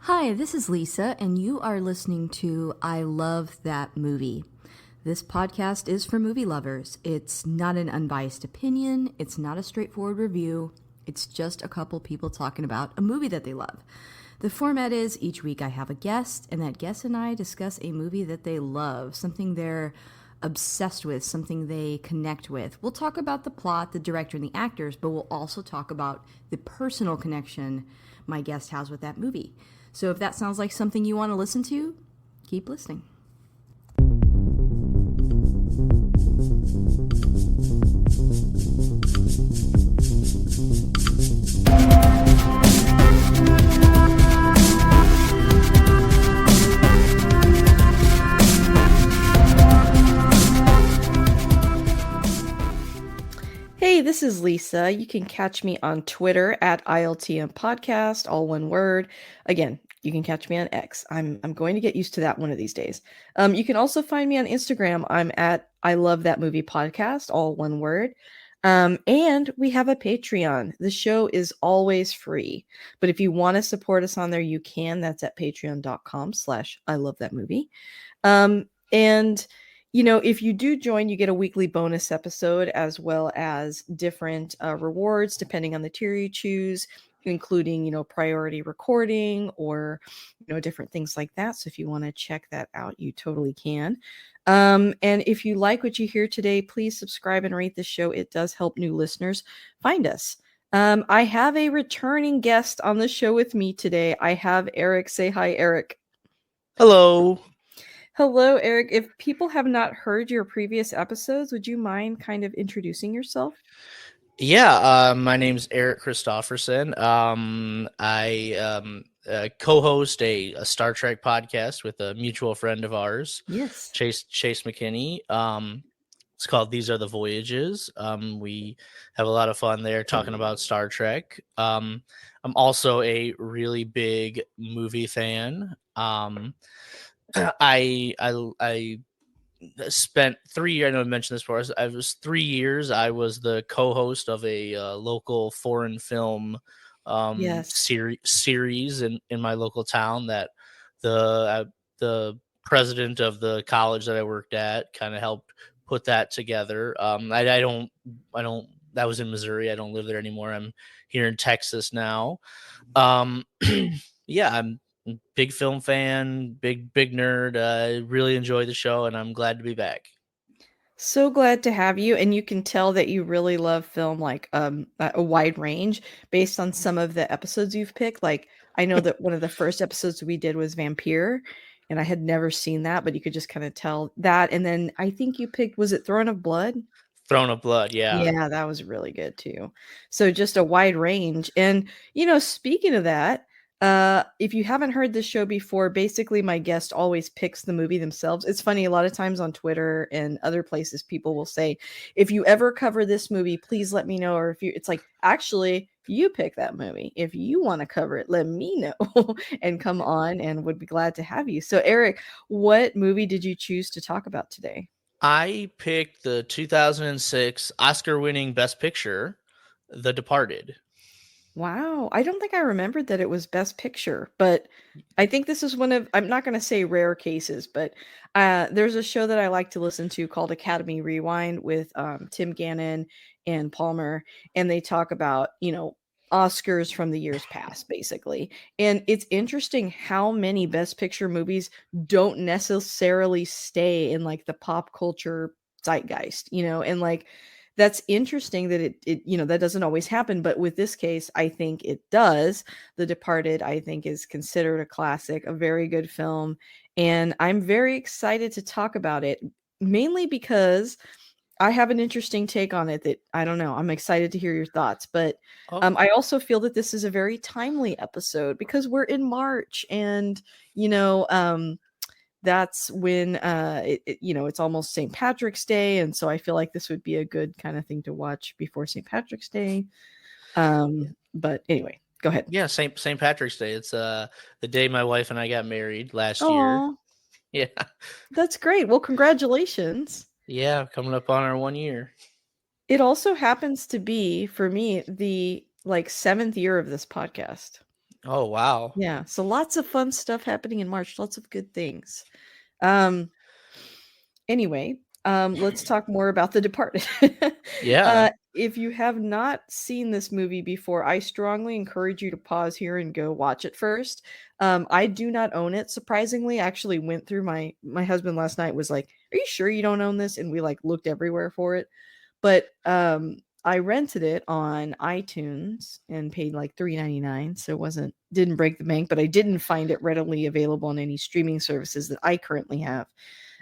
Hi, this is Lisa, and you are listening to I Love That Movie. This podcast is for movie lovers. It's not an unbiased opinion, it's not a straightforward review, it's just a couple people talking about a movie that they love. The format is each week I have a guest, and that guest and I discuss a movie that they love, something they're obsessed with, something they connect with. We'll talk about the plot, the director, and the actors, but we'll also talk about the personal connection my guest has with that movie. So if that sounds like something you want to listen to, keep listening. Hey, this is Lisa. You can catch me on Twitter at ILTM Podcast, all one word. Again, you can catch me on X. I'm going to get used to that one of these days. You can also find me on Instagram. I'm at I Love That Movie Podcast, all one word. And we have a Patreon. The show is always free, but if you want to support us on there, you can. That's at patreon.com/I Love That Movie. And if you do join, you get a weekly bonus episode as well as different rewards depending on the tier you choose, including, priority recording or, different things like that. So if you want to check that out, you totally can. And if you like what you hear today, please subscribe and rate the show. It does help new listeners find us. I have a returning guest on the show with me today. I have Eric. Say hi, Eric. Hello. Hello, Eric. If people have not heard your previous episodes, would you mind kind of introducing yourself? Yeah, my name's Eric Christofferson. I co-host a Star Trek podcast with a mutual friend of ours, Yes. Chase McKinney. It's called These Are the Voyages. We have a lot of fun there talking about Star Trek. I'm also a really big movie fan. I spent 3 years. I know I mentioned this before. I was 3 years. I was the co-host of a local foreign film Yes. series in my local town that the president of the college that I worked at kind of helped put that together. I don't. That was in Missouri. I don't live there anymore. I'm here in Texas now. Um, yeah, I'm big film fan, big nerd. I really enjoy the show, and I'm glad to be back. So glad to have you. And you can tell that you really love film, like a wide range based on some of the episodes you've picked. Like, I know that one of the first episodes we did was Vampire, and I had never seen that, but you could just kind of tell that. And then I think you picked, was it Throne of Blood? Throne of Blood, yeah. Yeah, that was really good too. So just a wide range. And, speaking of that, if you haven't heard this show before, basically my guest always picks the movie themselves. It's funny, a lot of times on Twitter and other places, people will say, if you ever cover this movie, please let me know. Or if you, it's like, actually, you pick that movie. If you want to cover it, let me know and come on and would be glad to have you. So, Eric, what movie did you choose to talk about today? I picked the 2006 Oscar-winning Best Picture, The Departed. Wow, I don't think I remembered that it was Best Picture, but I think this is one of, I'm not going to say rare cases, but there's a show that I like to listen to called Academy Rewind with Tim Gannon and Palmer, and they talk about, Oscars from the years past, basically. And it's interesting how many Best Picture movies don't necessarily stay in like the pop culture zeitgeist, and like that's interesting that it that doesn't always happen, but with this case I think it does. The Departed, I think, is considered a classic, a very good film, and I'm very excited to talk about it, mainly because I have an interesting take on it that I don't know. I'm excited to hear your thoughts, but Oh, I also feel that this is a very timely episode because we're in March, and you know that's when it's almost St. Patrick's Day, and so I feel like this would be a good kind of thing to watch before St. Patrick's Day. But anyway, go ahead. yeah, St. Patrick's Day. It's the day my wife and I got married last year. Oh, Yeah, that's great. Well, congratulations. yeah, coming up on our 1 year. It also happens to be, for me, the like 7th year of this podcast. Oh wow. Yeah, so lots of fun stuff happening in March, lots of good things. Um, Anyway, let's talk more about The Departed. Yeah. If you have not seen this movie before, I strongly encourage you to pause here and go watch it first. I do not own it, surprisingly. I actually went through my husband last night was like, "Are you sure you don't own this?" And we, like, looked everywhere for it. But, I rented it on iTunes and paid, like, $3.99, so it didn't break the bank, but I didn't find it readily available on any streaming services that I currently have.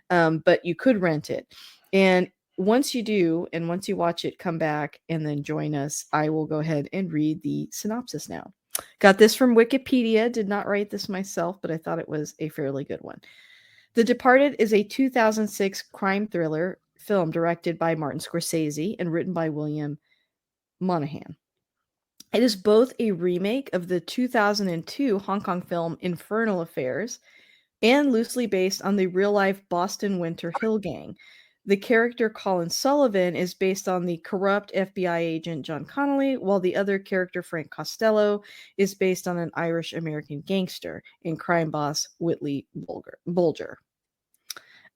But you could rent it. And once you do, and once you watch it, come back and then join us. I will go ahead and read the synopsis now. Got this from Wikipedia, did not write this myself, but I thought it was a fairly good one. The Departed is a 2006 crime thriller film directed by Martin Scorsese and written by William Monahan. It is both a remake of the 2002 Hong Kong film Infernal Affairs and loosely based on the real life Boston Winter Hill Gang. The character Colin Sullivan is based on the corrupt FBI agent John Connolly, while the other character, Frank Costello, is based on an Irish American gangster and crime boss Whitley Bulger.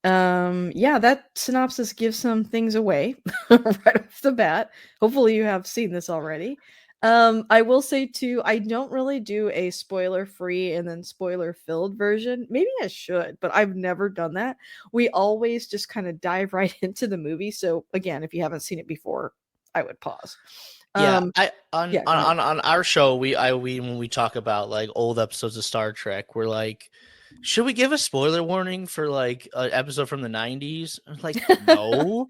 Yeah, that synopsis gives some things away right off the bat. Hopefully you have seen this already. I will say too, I don't really do a spoiler free and then spoiler filled version. Maybe I should, but I've never done that. We always just kind of dive right into the movie. So again, if you haven't seen it before, I would pause. Yeah, Um, I on yeah, go on ahead. on our show, we when we talk about like old episodes of Star Trek, we're like, should we give a spoiler warning for like an episode from the 90s? I'm like, no.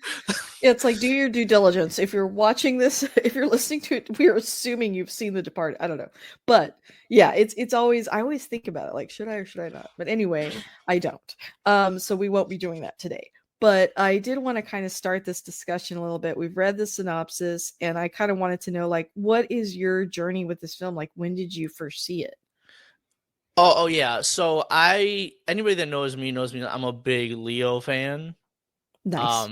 It's like, do your due diligence. If you're watching this, if you're listening to it, we're assuming you've seen The Departed. I don't know. But yeah, it's always I always think about it like, should I or should I not? But anyway, I don't. So we won't be doing that today. But I did want to kind of start this discussion a little bit. We've read the synopsis and I kind of wanted to know like what is your journey with this film? Like when did you first see it? Oh yeah. So anybody that knows me knows me. I'm a big Leo fan. Nice.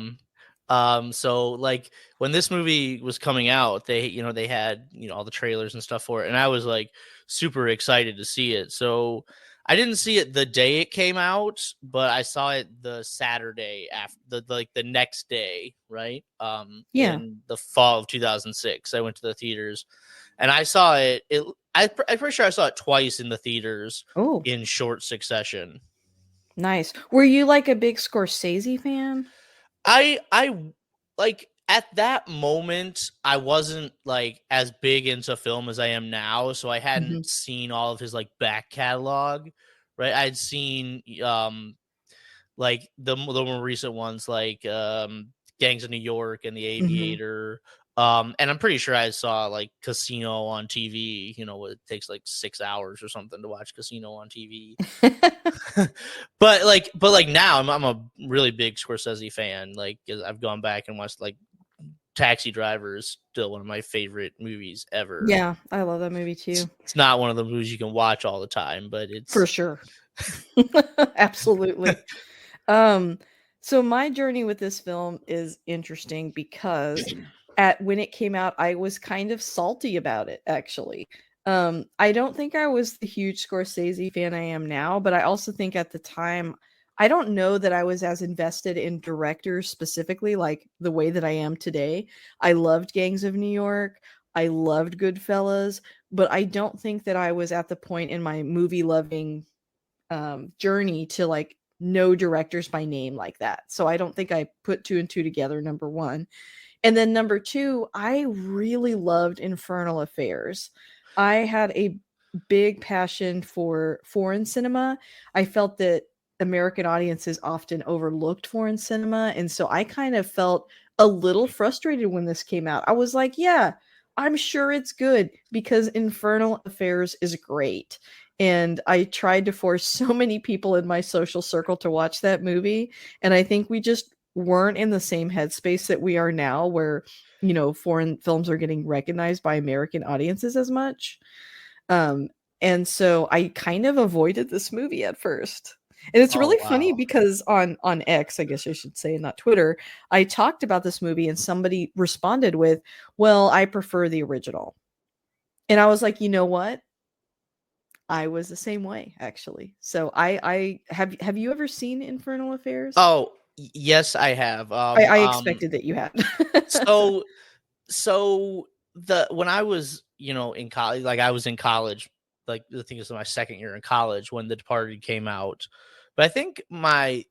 Um, so like when this movie was coming out, they had all the trailers and stuff for it, and I was like super excited to see it. So I didn't see it the day it came out, but I saw it the Saturday after the next day, right? Yeah. In the fall of 2006, I went to the theaters, and I saw it. I'm pretty sure I saw it twice in the theaters Oh, in short succession. nice. Were you like a big Scorsese fan? I like at that moment I wasn't like as big into film as I am now, so I Hmm. hadn't seen all of his like back catalog, right? I'd seen like the more recent ones like Gangs of New York and The Hmm. Aviator. And I'm pretty sure I saw like Casino on TV, it takes like 6 hours or something to watch Casino on TV. but now I'm a really big Scorsese fan. Like 'cause I've gone back and watched like Taxi Driver is still one of my favorite movies ever. Yeah, I love that movie It's, too. it's not one of the movies you can watch all the time, but For it's sure. Absolutely. Um, so my journey with this film is interesting because at when it came out, I was kind of salty about it, actually. I don't think I was the huge Scorsese fan I am now, but I also think at the time, I don't know that I was as invested in directors specifically, like the way that I am today. I loved Gangs of New York. I loved Goodfellas, but I don't think that I was at the point in my movie loving journey to like know directors by name like that. So I don't think I put two and two together, number one. And then number two, I really loved Infernal Affairs. I had a big passion for foreign cinema. I felt that American audiences often overlooked foreign cinema. And so I kind of felt a little frustrated when this came out. I was like, yeah, I'm sure it's good because Infernal Affairs is great. And I tried to force so many people in my social circle to watch that movie. And I think we just weren't in the same headspace that we are now, where, foreign films are getting recognized by American audiences as much. Um, and so I kind of avoided this movie at first. And it's oh really funny wow. because on X, I guess I should say, not Twitter, I talked about this movie and somebody responded with, "Well, I prefer the original." And I was like, "You know what? I was the same way, actually. So I have you ever seen Infernal Affairs? Oh, yes, I have. I expected that you had. So so the when I was, in college, like I was in college, like the thing is my second year in college when The Departed came out. But I think my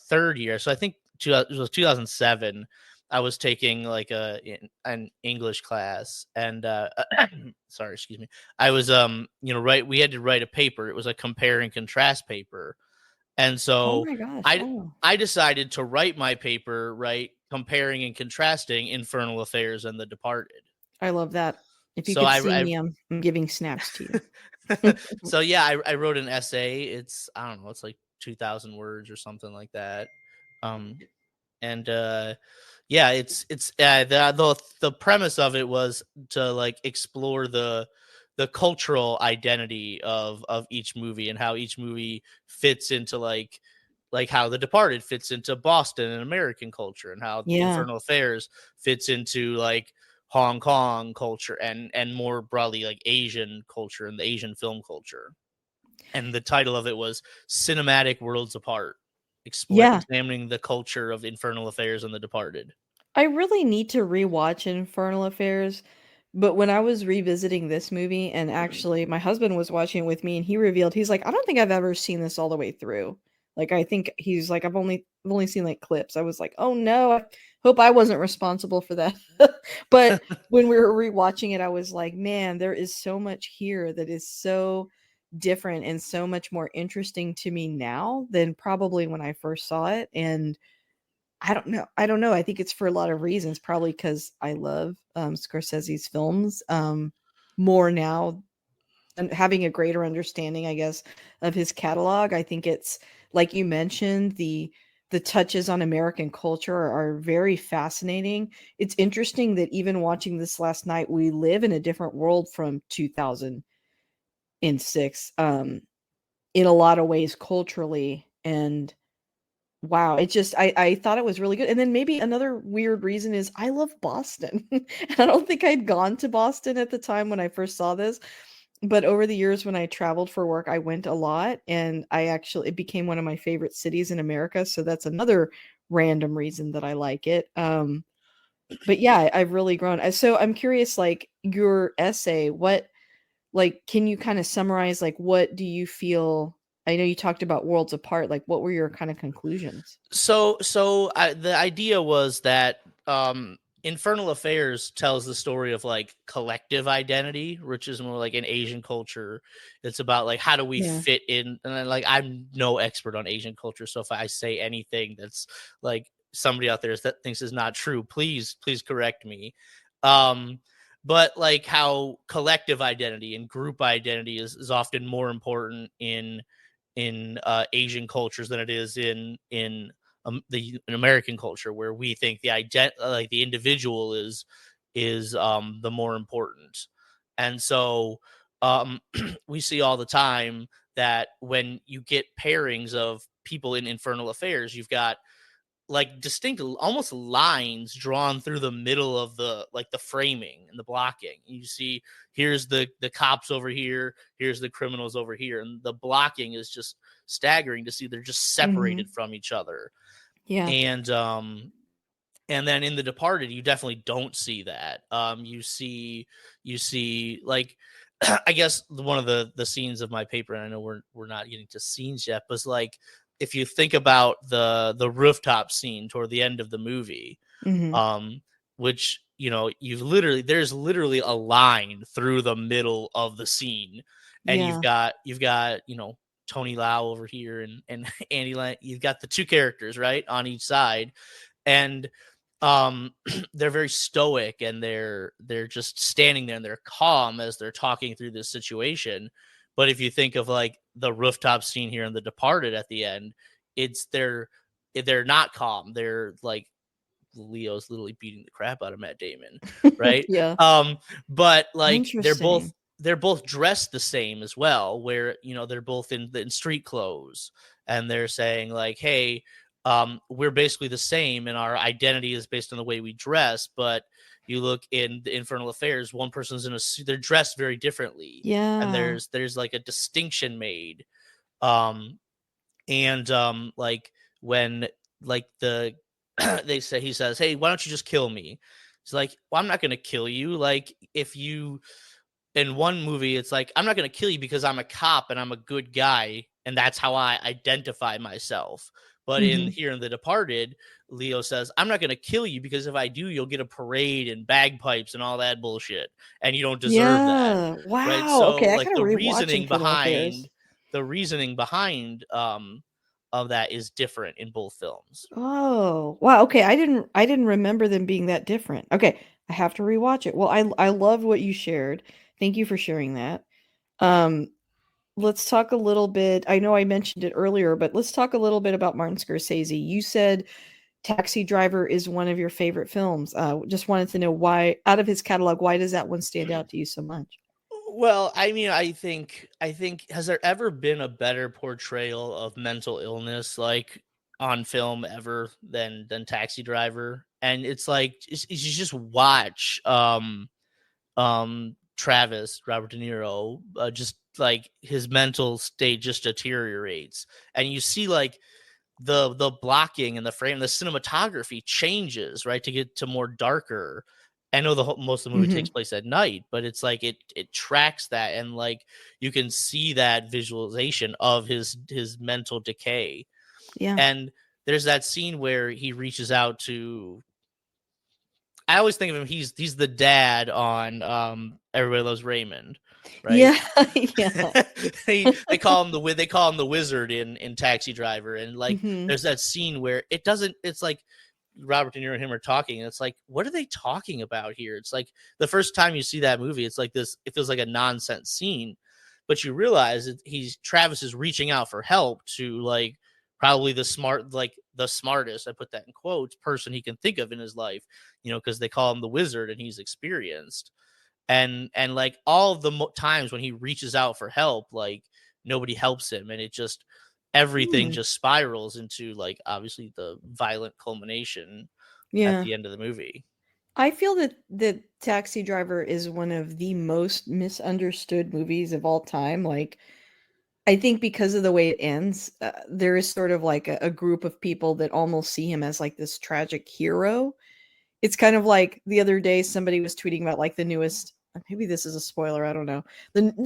third year, so I think it was 2007, I was taking like an English class and sorry, excuse me. I was we had to write a paper. It was a compare and contrast paper. And Oh so my gosh, I wow. I decided to write my paper, right, comparing and contrasting Infernal Affairs and The Departed. I love that. If you So could I, see I me, I'm giving snaps to you. so yeah, I wrote an essay. It's I don't know, it's like 2,000 words or something like that. Um, and yeah, the premise of it was to like explore the cultural identity of each movie and how each movie fits into like how The Departed fits into Boston and American culture, and how Yeah. Infernal Affairs fits into like Hong Kong culture and more broadly like Asian culture and the Asian film culture. And the title of it was Cinematic Worlds Apart, Yeah. examining the culture of Infernal Affairs and The Departed. I really need to rewatch Infernal Affairs, but when I was revisiting this movie, and actually my husband was watching it with me, and he revealed he's like, I don't think I've ever seen this all the way through. Like I think he's like, I've only seen like clips. I was like, oh no, I hope I wasn't responsible for that. But when we were rewatching it, I was like, man, there is so much here that is so different and so much more interesting to me now than probably when I first saw it. And I don't know, I think it's for a lot of reasons, probably because I love, Scorsese's films, more now and having a greater understanding, I guess, of his catalog. I think it's like you mentioned, the touches on American culture are very fascinating. It's interesting that even watching this last night, we live in a different world from 2006, in a lot of ways culturally, and wow, it just I thought it was really good, and then maybe another weird reason is I love Boston, and I don't think I'd gone to Boston at the time when I first saw this, but over the years when I traveled for work, I went a lot, and it became one of my favorite cities in America, so that's another random reason that I like it, but yeah, I've really grown, so I'm curious, like, your essay, can you kinda summarize, like, what do you feel I know you talked about worlds apart, like, what were your kinda conclusions? The idea was that Infernal Affairs tells the story of like collective identity, which is more like in Asian culture. It's about like how do we Yeah. fit in, and then, like I'm no expert on Asian culture, so if I say anything that's like somebody out there that thinks is not true, please correct me. Um, but like how collective identity and group identity is often more important in Asian cultures than it is in American culture, where we think like the individual is the more important. And so we see all the time that when you get pairings of people in Infernal Affairs, you've got like distinct almost lines drawn through the middle of the like the framing and the blocking. You see here's the cops over here, here's the criminals over here, and the blocking is just staggering to see they're just Mhm. separated from each other. Yeah. And then in The Departed you definitely don't see that. You see like I guess one of the scenes of my paper, and I know we're not getting to scenes yet, but it's like if you think about the rooftop scene toward the end of the movie, Mhm. um, which there's literally a line through the middle of the scene, and you've Yeah. got Tony Lau over here and Andy Lang. You've got the two characters right on each side, and they're very stoic, and they're just standing there and they're calm as they're talking through this situation. But if you think of like the rooftop scene here in The Departed at the end, it's they're not calm. They're like Leo's literally beating the crap out of Matt Damon, right? Yeah. But like Interesting. they're both dressed the same as well, where they're both in street clothes, and they're saying like, "Hey, we're basically the same, and our identity is based on the way we dress." But You look in the Infernal Affairs, one person's in a suit, they're dressed very differently, and Yeah. there's like a distinction made. Um, and like when like the they say he says, "Hey, why don't you just kill me?" He's like, "Well, I'm not gonna kill you. Like if you." In one movie, it's like, I'm not going to kill you because I'm a cop and I'm a good guy, and that's how I identify myself. But in Mhm. here in The Departed, Leo says, I'm not going to kill you because if I do, you'll get a parade and bagpipes and all that bullshit, and you don't deserve that, Yeah. right? Wow. So, Okay, I like gotta rewatch Infernal Affairs. the reasoning behind of that is different in both films. Oh, wow, okay, I didn't remember them being that different. Okay, I have to rewatch it. Well, I love what you shared. Thank you for sharing that. Um, let's talk a little bit. I know I mentioned it earlier, but let's talk a little bit about Martin Scorsese. You said Taxi Driver is one of your favorite films. Just wanted to know why, out of his catalog, why does that one stand out to you so much? Well, I mean, I think has there ever been a better portrayal of mental illness like on film ever than Taxi Driver? And it's like you just watch Travis Robert De Niro just like his mental state just deteriorates, and you see like the blocking and the frame, the cinematography changes, right, to get to more darker. I know most of the movie takes Mhm. place at night, but it's like it tracks that, and like you can see that visualization of his mental decay. Yeah. And there's that scene where he reaches out to, I always think of him, he's the dad on Everybody Loves Raymond, right? Yeah, yeah. They call him the wizard in Taxi Driver, and like Mhm. there's that scene where it doesn't. It's like Robert De Niro and him are talking, and it's like, what are they talking about here? It's like the first time you see that movie, it's like this. It feels like a nonsense scene, but you realize that he's Travis is reaching out for help to like probably the smartest, I put that in quotes, person he can think of in his life, because they call him the wizard and he's experienced. And like all of the times when he reaches out for help, like nobody helps him, and it just everything Hmm. just spirals into like obviously the violent culmination at Yeah. the end of the movie. I feel that Taxi Driver is one of the most misunderstood movies of all time. Like, I think because of the way it ends, there is sort of like a group of people that almost see him as like this tragic hero. It's kind of like the other day somebody was tweeting about like the newest, maybe this is a spoiler, I don't know.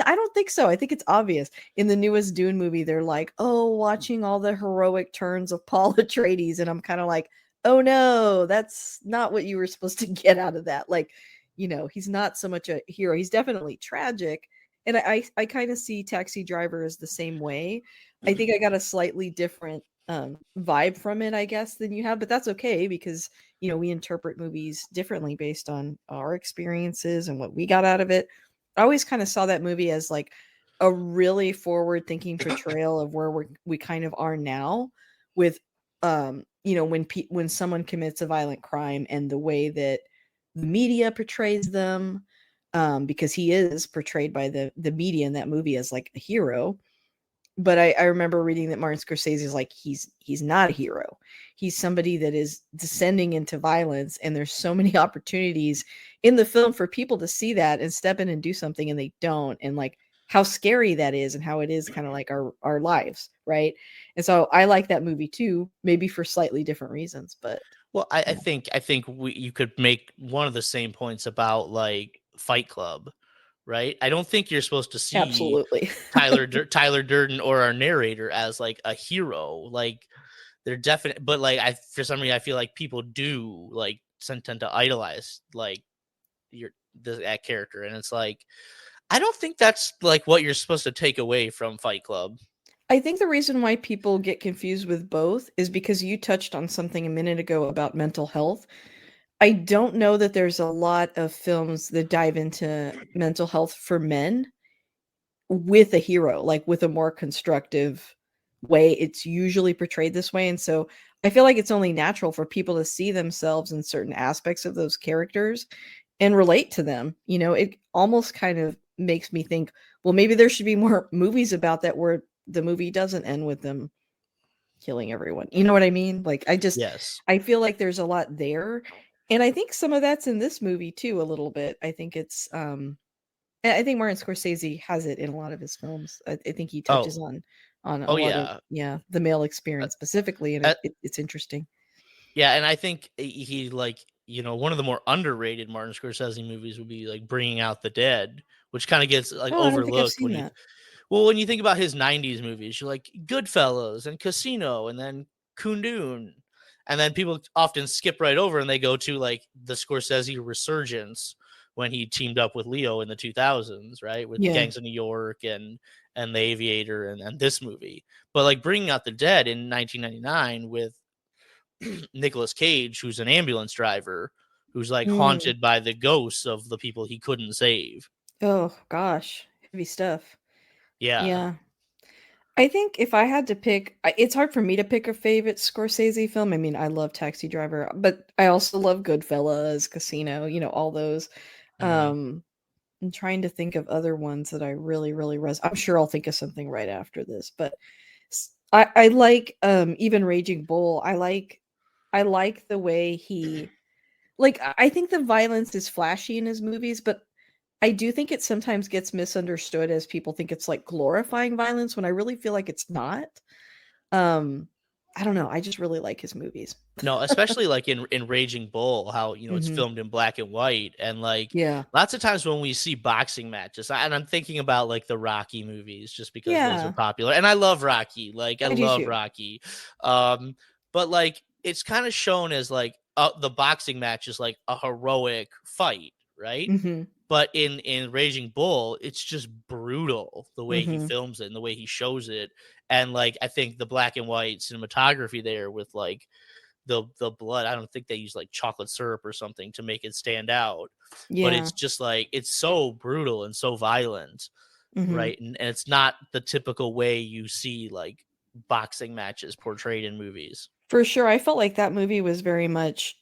I don't think so. I think it's obvious. In the newest Dune movie, they're like, "Oh, watching all the heroic turns of Paul Atreides," and I'm kind of like, "Oh no, that's not what you were supposed to get out of that." Like, he's not so much a hero. He's definitely tragic, and I kind of see Taxi Driver as the same way. I think I got a slightly different vibe from it, I guess, than you have, but that's okay because we interpret movies differently based on our experiences and what we got out of it. I always kind of saw that movie as like a really forward thinking portrayal of where we kind of are now with when someone commits a violent crime and the way that the media portrays them, because he is portrayed by the media in that movie as like a hero. But I remember reading that Martin Scorsese is like he's not a hero. He's somebody that is descending into violence, and there's so many opportunities in the film for people to see that and step in and do something, and they don't, and like how scary that is, and how it is kind of like our lives, right? And so I like that movie too, maybe for slightly different reasons, but Well, I, I yeah, think I think you could make one of the same points about like Fight Club, right? I don't think you're supposed to see absolutely. Tyler Durden or our narrator as like a hero. Like they're definite, but like for some reason I feel like people do like tend to idolize like that character, and it's like I don't think that's like what you're supposed to take away from Fight Club. I think the reason why people get confused with both is because you touched on something a minute ago about mental health. I don't know that there's a lot of films that dive into mental health for men with a hero, like with a more constructive way. It's usually portrayed this way. And so I feel like it's only natural for people to see themselves in certain aspects of those characters and relate to them. It almost kind of makes me think, well, maybe there should be more movies about that where the movie doesn't end with them killing everyone. You know what I mean? Like Yes. I feel like there's a lot there. And I think some of that's in this movie too a little bit. I think it's I think Martin Scorsese has it in a lot of his films. I think he touches Oh, on a oh lot of, yeah. yeah, the male Uh, experience specifically, and uh, it's interesting. yeah, and I think he like, one of the more underrated Martin Scorsese movies would be like Bringing Out the Dead, which kind of gets like Oh, I don't think I've overlooked seen when that. when you think about his 90s movies, you like Goodfellas and Casino and then Kundun. And then people often skip right over and they go to like the Scorsese resurgence when he teamed up with Leo in the 2000s, right? With Yeah. Gangs of New York and The Aviator and this movie. But like Bringing Out the Dead in 1999 with Nicolas Cage, who's an ambulance driver, who's like Mm. haunted by the ghosts of the people he couldn't save. Oh gosh, heavy stuff. Yeah. Yeah. I think if I had to pick, it's hard for me to pick a favorite Scorsese film. I mean, I love Taxi Driver, but I also love Goodfellas, Casino, all those. Mm-hmm. Um, I'm trying to think of other ones that I really, really I'm sure I'll think of something right after this, but I like even Raging Bull. I like the way he like I think the violence is flashy in his movies, but I do think it sometimes gets misunderstood as people think it's like glorifying violence when I really feel like it's not. Um, I don't know. I just really like his movies. No, especially like in Raging Bull, how it's Mhm. filmed in black and white, and like Yeah. lots of times when we see boxing matches, and I'm thinking about like the Rocky movies, just because those are Yeah. popular, and I love Rocky, like I I do love too. Rocky, but like it's kind of shown as like the boxing match is like a heroic fight, right? Mhm. But in Raging Bull, it's just brutal the way he Mhm. films it and the way he shows it, and like I think the black and white cinematography there with like the blood. I don't think they use like chocolate syrup or something to make it stand out, but Yeah. it's just like it's so brutal and so violent, Mhm. right? And it's not the typical way you see like boxing matches portrayed in movies. For sure, I felt like that movie was very much,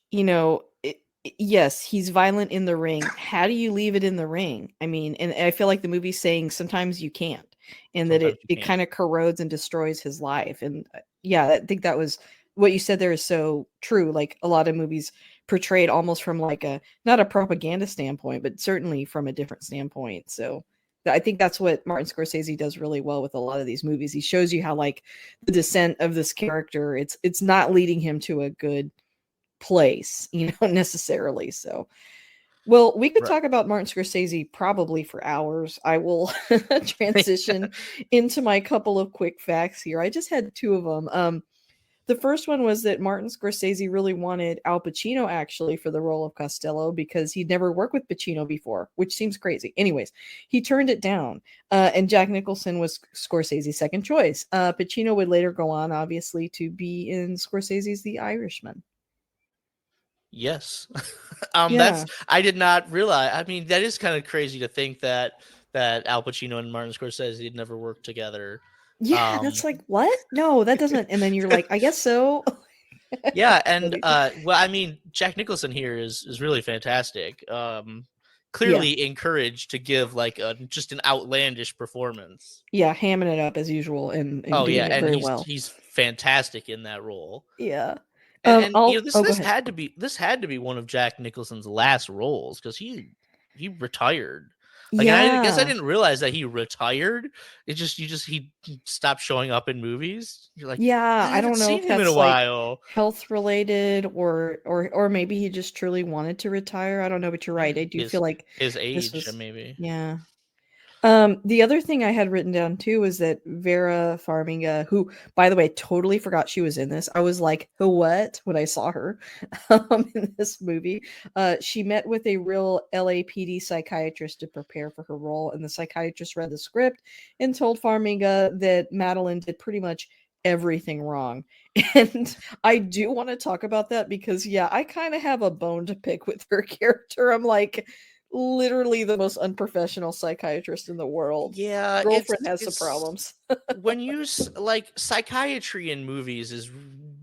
yes, he's violent in the ring. How do you leave it in the ring? I mean, and I feel like the movie's saying sometimes you can't, and that Sometimes it you it can't. kind of corrodes and destroys his life. And yeah, I think that was what you said there is so true. Like a lot of movies portrayed almost from like a not a propaganda standpoint, but certainly from a different standpoint. So I think that's what Martin Scorsese does really well with a lot of these movies. He shows you how like the descent of this character, it's not leading him to a good place, necessarily. So, well, we could Right. talk about Martin Scorsese probably for hours. I will transition into my couple of quick facts here. I just had two of them. The first one was that Martin Scorsese really wanted Al Pacino actually for the role of Costello because he'd never worked with Pacino before, which seems crazy. Anyways, he turned it down, and Jack Nicholson was Scorsese's second choice. Pacino would later go on, obviously, to be in Scorsese's The Irishman. Yes. That's Yeah, I did not realize. I mean, that is kind of crazy to think that Al Pacino and Martin Scorsese had never worked together. yeah, Um, that's like what? No, that doesn't. And then you're like, I guess so. Yeah, and Funny. well, I mean, Jack Nicholson here is really fantastic. Yeah, Clearly encouraged to give like a just an outlandish performance. yeah, hamming it up as usual and Oh doing yeah, it and very he's well. he's fantastic in that role. Yeah. And this Oh, go this ahead. had to be one of Jack Nicholson's last roles because he retired. Like, and I guess I Yeah. didn't realize that he retired. He stopped showing up in movies. You're like, Yeah, I I haven't don't know seen if him in a that's, like, while. health related or maybe he just truly wanted to retire, I don't know, but you're Yeah, right, I do feel like his this age, was maybe. yeah. The other thing I had written down too was that Vera Farmiga, who, by the way, totally forgot she was in this. I was like, "Who? What?" when I saw her in this movie. She met with a real LAPD psychiatrist to prepare for her role, and the psychiatrist read the script and told Farmiga that Madeline did pretty much everything wrong. And I do want to talk about that because, yeah, I kind of have a bone to pick with her character. I'm like, literally the most unprofessional psychiatrist in the world. Yeah, Girlfriend has some it's problems. when like psychiatry in movies is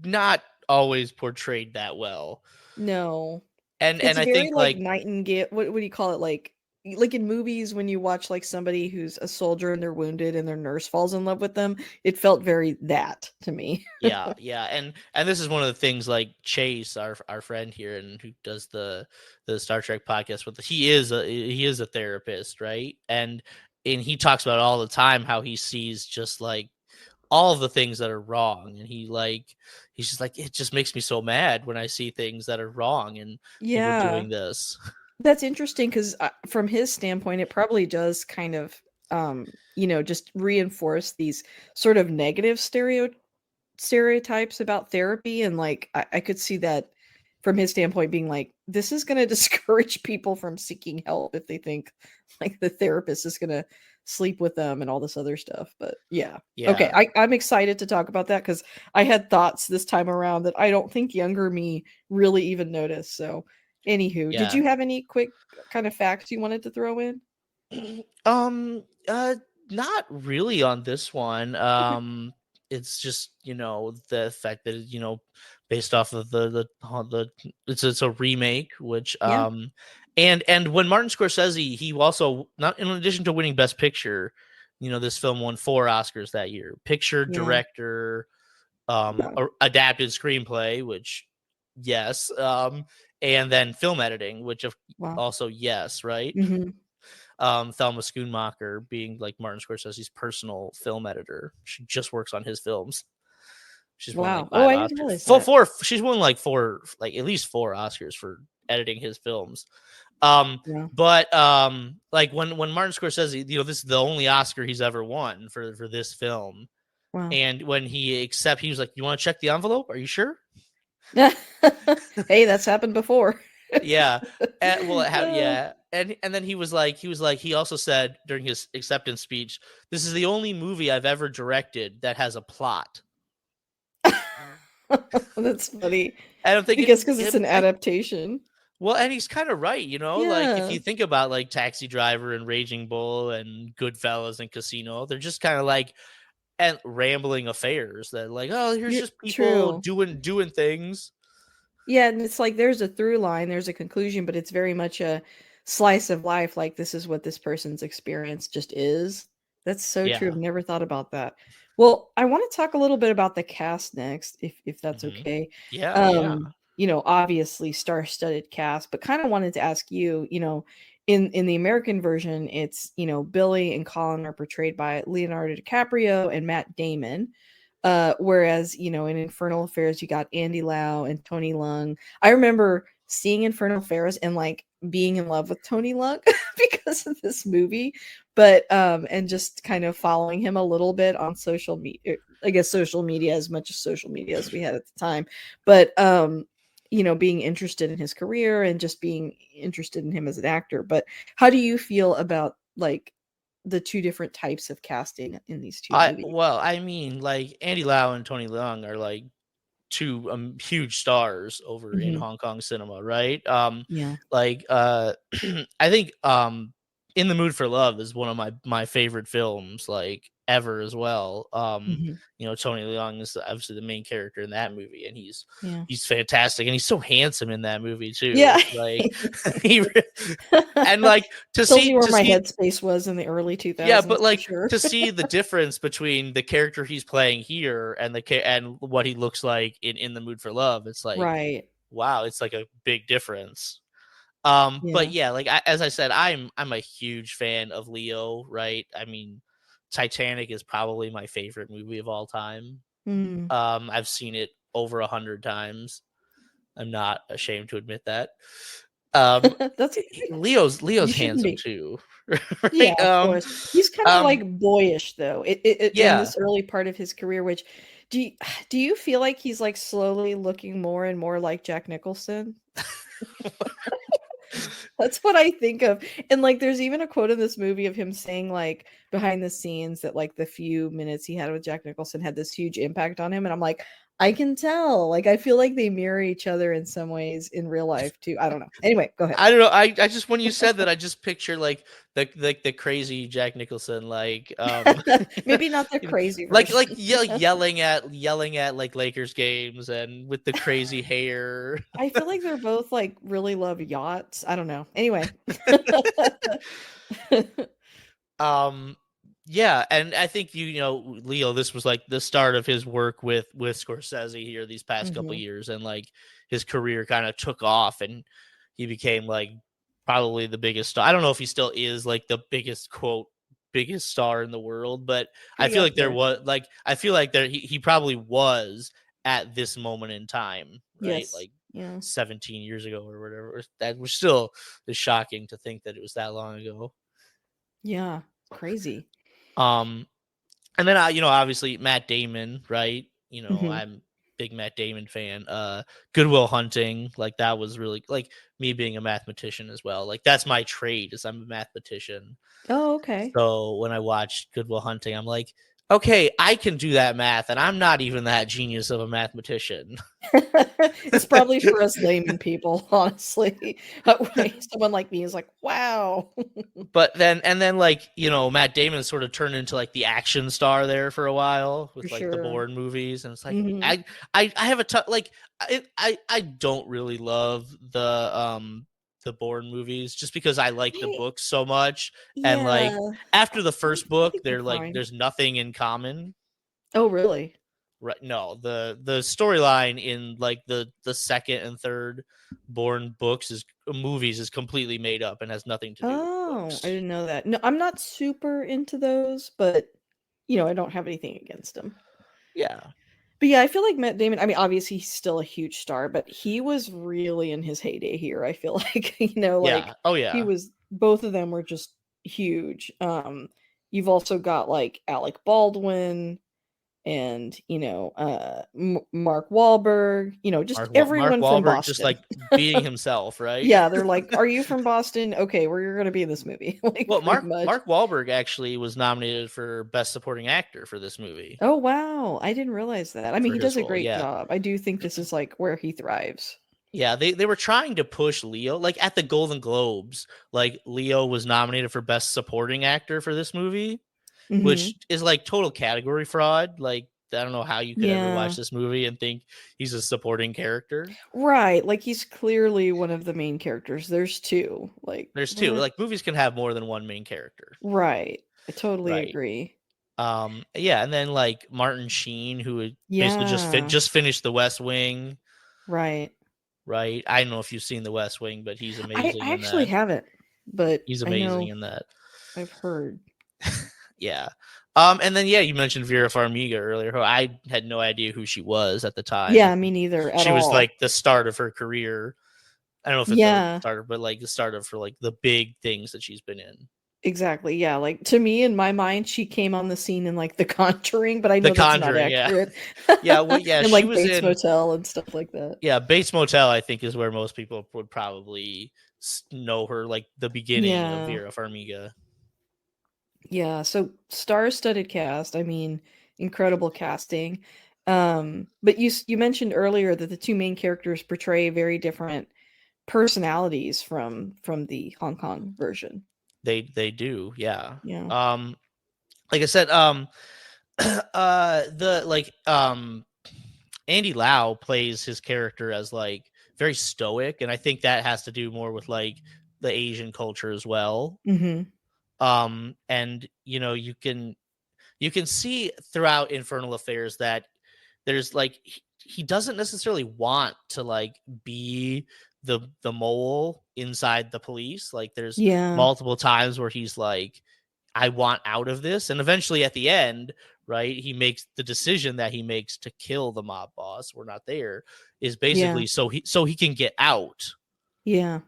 not always portrayed that well. No. And It's I very think like like Nightingale. What do you call it? Like, like in movies when you watch like somebody who's a soldier and they're wounded and their nurse falls in love with them, it felt very that to me. Yeah, yeah, and this is one of the things, like Chase, our friend here, and who does the Star Trek podcast with, he is a therapist, right? And he talks about all the time how he sees just like all of the things that are wrong, and he's just like, it just makes me so mad when I see things that are wrong and people Yeah. doing this. That's interesting because from his standpoint, it probably does kind of, just reinforce these sort of negative stereotypes about therapy. And like, I could see that from his standpoint being like, this is going to discourage people from seeking help if they think like the therapist is going to sleep with them and all this other stuff. But yeah. Okay. Yeah, I'm excited to talk about that because I had thoughts this time around that I don't think younger me really even noticed. So, anywho, did yeah. you have any quick kind of facts you wanted to throw in? um Not really on this one. Okay. It's just, the fact that, based off of the it's a remake, which Yeah. and when Martin Scorsese, he also, not in addition to winning Best Picture, this film won 4 Oscars that year: picture, Yeah. director, Wow. adapted screenplay, which yes, and then film editing, which Wow. also yes, right? Hmm. Thelma Schoonmaker being like Martin Scorsese's personal film editor. She just works on his films. She's won like Wow. Oh, five I didn't Oscars. realize that. She's won like four, like at least 4 Oscars for editing his films. Um, Yeah. but like when Martin Scorsese, this is the only Oscar he's ever won for this film. Wow. And when he was like, "You want to check the envelope? Are you sure?" Hey, that's happened before. Yeah. Well, Uh, yeah. And then he also said during his acceptance speech, "This is the only movie I've ever directed that has a plot." that's funny. And I'm I thinking, guess because it's an adaptation. well, and he's kind of right, like if Yeah. you think about like Taxi Driver and Raging Bull and Goodfellas and Casino, they're just kind of like and rambling affairs that, like, oh, here's You're just people true. doing things. Yeah, and it's like there's a through line, there's a conclusion, but it's very much a slice of life, like, this is what this person's experience just is. That's so true, I've Yeah. never thought about that. Well, I wanna talk a little bit about the cast next, if that's Hmm. okay. Yeah, yeah. Obviously star-studded cast, but kinda wanted to ask you, in the American version, it's, Billy and Colin are portrayed by Leonardo DiCaprio and Matt Damon. Whereas, in Infernal Affairs, you got Andy Lau and Tony Leung. I remember seeing Infernal Affairs and like being in love with Tony Leung because of this movie, but and just kind of following him a little bit on social media. I guess social media, as much as social media as we had at the time, but being interested in his career and just being interested in him as an actor. But how do you feel about like the two different types of casting in these two movies? I mean, like Andy Lau and Tony Leung are like two huge stars over in Mhm. Hong Kong cinema, right? Yeah. Like I think In the Mood for Love is one of my favorite films like ever as well. Mhm. Tony Leung is obviously the main character in that movie, and Yeah. he's fantastic, and he's so handsome in that movie Yeah. too. Like he and like Tells you where to my see headspace was in the early yeah, 2000s but for like sure. to see the difference between the character he's playing here and and what he looks like in The Mood for Love, it's like, Right. wow, it's like a big difference. But Yeah. yeah, like as I said, I'm a huge fan of Leo, right? I mean, Titanic is probably my favorite movie of all time. Mm. I've seen it over 100 times. I'm not ashamed to admit that. That's okay. Leo's You shouldn't handsome be. too, Yeah, right? of course. He's kinda, Um, like, boyish, though, in yeah. this early part of his career, which do you do you feel like he's, like, slowly looking more and more like Jack Nicholson? That's what I think of, and, like, there's even a quote in this movie of him saying, like, behind the scenes that, like, the few minutes he had with Jack Nicholson had this huge impact on him, and I'm like, I can tell. Like, I feel like they mirror each other in some ways in real life too. I don't know. Anyway, go ahead. I don't know. I just when you said that, I just picture like the crazy Jack Nicholson, like Maybe not the you know, crazy version. yelling at like Lakers games and with the crazy hair. I feel like they're both like really love yachts. I don't know. Anyway. Um, yeah, and I think Leo, this was like the start of his work with Scorsese here these past couple Mhm. years, and like his career kind of took off, and he became like probably the biggest star. I don't know if he still is like the biggest star in the world, but I Pretty feel up like there. I feel like he probably was at this moment in time, right? Yes. Like Yeah. 17 years ago or whatever. That was still is shocking to think that it was that long ago. Yeah. Crazy. Um, and then obviously Matt Damon, right? Mhm. I'm big Matt Damon fan. Goodwill Hunting, like that was really like me being a mathematician as well. Like that's my trade is I'm a mathematician. Oh, okay. So when I watched Goodwill Hunting, I'm like, okay, I can do that math, and I'm not even that genius of a mathematician. It's probably for us layman people, honestly. Someone like me is like, "Wow." But then like Matt Damon sort of turned into like the action star there for a while For with like the sure. Bourne movies, and it's like Mhm. I have a like I don't really love the Bourne movies just because I like the I books so much, and Yeah. like after the I first I book think they're they're like fine. there's nothing in common. Oh, really? Right? No, the storyline in like the second and third Bourne books is movies is completely made up and has nothing to do with the Oh, I books. didn't know that. No, I'm not super into those, but, I don't have anything against them. Yeah. But yeah, I feel like Matt Damon, I mean, obviously he's still a huge star, but he was really in his heyday here. I feel like, like Yeah. Oh he yeah. was both of them were just huge. You've also got like Alec Baldwin and, Mark Wahlberg, just Mark everyone from Wahlberg just Boston. like being himself, right? Yeah, they're like, "Are you from Boston? Okay, well, you're gonna be in this movie." Like, Well, pretty Mark much. Mark Wahlberg actually was nominated for Best Supporting Actor for this movie Oh, wow. I didn't realize that. I mean, for he does his a role. great Yeah. job. I do think this is like where he thrives. Yeah, they were trying to push Leo like at the Golden Globes, like Leo was nominated for Best Supporting Actor for this movie, which Mhm. is like total category fraud. Like I don't know how you could ever watch Yeah. this movie and think he's a supporting character. Right, like, he's clearly one of the main characters. There's 2. Like, There's two. what? Like movies can have more than one main character. Right. I totally Right. agree. Yeah, and then like Martin Sheen, who had basically Yeah. just finished The West Wing, Right. right? I don't know if you've seen The West Wing, but he's I amazing in actually that. haven't, but He's I amazing know in that. I've heard. Yeah. And then yeah, you mentioned Vera Farmiga earlier, who I had no idea who she was at the time. Yeah, me neither at She was all. like the start of her career. I don't know if it's the Yeah. start, but like the start of for like the big things that she's been in. Exactly, yeah, like, to me, in my mind, she came on the scene in, like, The Conjuring, but I The know that's not Conjuring, yeah. accurate. Yeah, well, yeah, And, she like, was Bates in Motel and stuff like that. yeah, Bates Motel, I think, is where most people would probably know her, like the beginning of Yeah. Vera Farmiga. Yeah, so star-studded cast, I mean, incredible casting. But you mentioned earlier that the 2 main characters portray very different personalities from the Hong Kong version. They do, yeah. Yeah. Um, like I said, the like Andy Lau plays his character as like very stoic, and I think that has to do more with like the Asian culture as well. Mhm. And you can see throughout Infernal Affairs that there's like he doesn't necessarily want to like be the mole inside the police. Like there's Yeah. multiple times where he's like, I want out of this, and eventually at the end, right, he makes the decision that he makes to kill the mob boss. We're not there is Yeah. basically so he can get out. Yeah.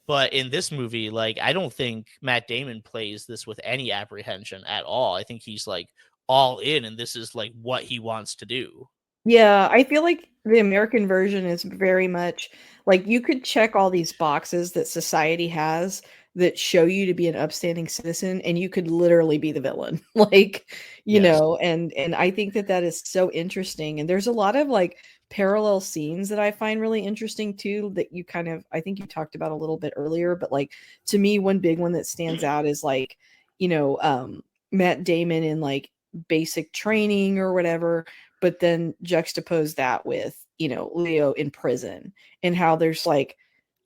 But in this movie, like I don't think Matt Damon plays this with any apprehension at all. I think he's like all in, and this is like what he wants to do. Yeah, I feel like the American version is very much like you could check all these boxes that society has that show you to be an upstanding citizen, and you could literally be the villain. Like, Yes. and I think that that is so interesting. And there's a lot of like parallel scenes that I find really interesting too, that you kind of, I think you talked about a little bit earlier, but like to me, one big one that stands out is like, Matt Damon in like basic training or whatever, but then juxtapose that with, Leo in prison, and how there's like,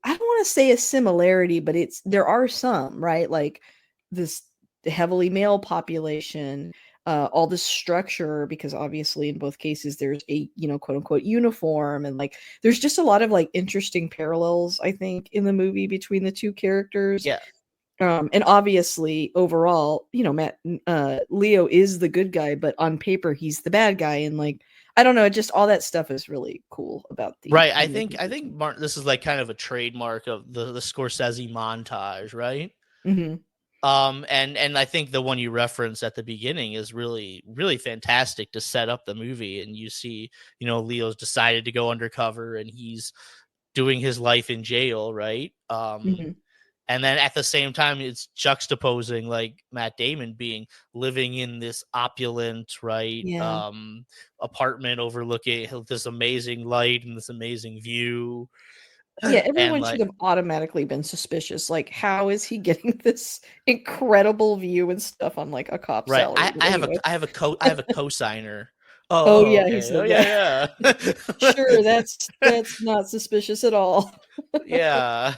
I don't want to say a similarity, but there are some, right? Like this heavily male population, all this structure, because obviously in both cases there's a, quote unquote uniform, and like there's just a lot of like interesting parallels, I think, in the movie between the two characters. Yeah. And obviously overall, Matt Leo is the good guy, but on paper he's the bad guy, and like I don't know, just all that stuff is really cool about the Right. I think movies I as think well. Martin, this is like kind of a trademark of the Scorsese montage, right? Mhm. And I think the one you referenced at the beginning is really really fantastic to set up the movie. And you see, Leo's decided to go undercover and he's doing his life in jail, right? Mhm. And then at the same time, it's juxtaposing like Matt Damon being living in this opulent, right, Yeah. apartment overlooking this amazing light and this amazing view, Yeah, and everyone should like, have automatically been suspicious, like, how is he getting this incredible view and stuff on, like, a cop right. salary? But anyway. I have a cosigner. Oh, Oh, yeah, he okay. Oh, said that. yeah, Sure, yeah. that's not suspicious at all. Yeah.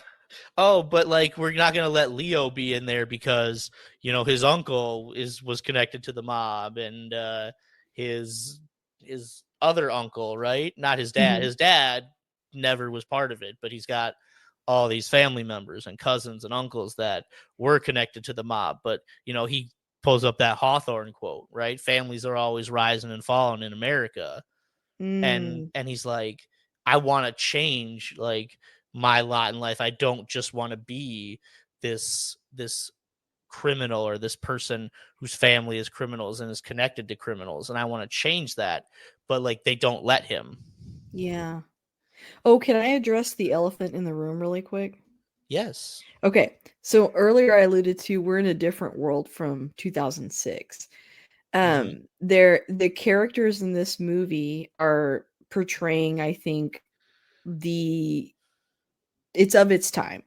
Oh, but like we're not gonna let Leo be in there because his uncle was connected to the mob, and his other uncle, right? Not his dad. Mhm. His dad never was part of it, but he's got all these family members and cousins and uncles that were connected to the mob. But he pulls up that Hawthorne quote, right? Families are always rising and falling in America, and Mm, he's like, I want to change like my lot in life. I don't just want to be this criminal or this person whose family is criminals and is connected to criminals, and I want to change that, but like they don't let him. yeah. Oh, can I address the elephant in the room really quick? Yes. Okay, so earlier I alluded to we're in a different world from 2006. Hmm. The characters in this movie are portraying, I think, the it's of its time.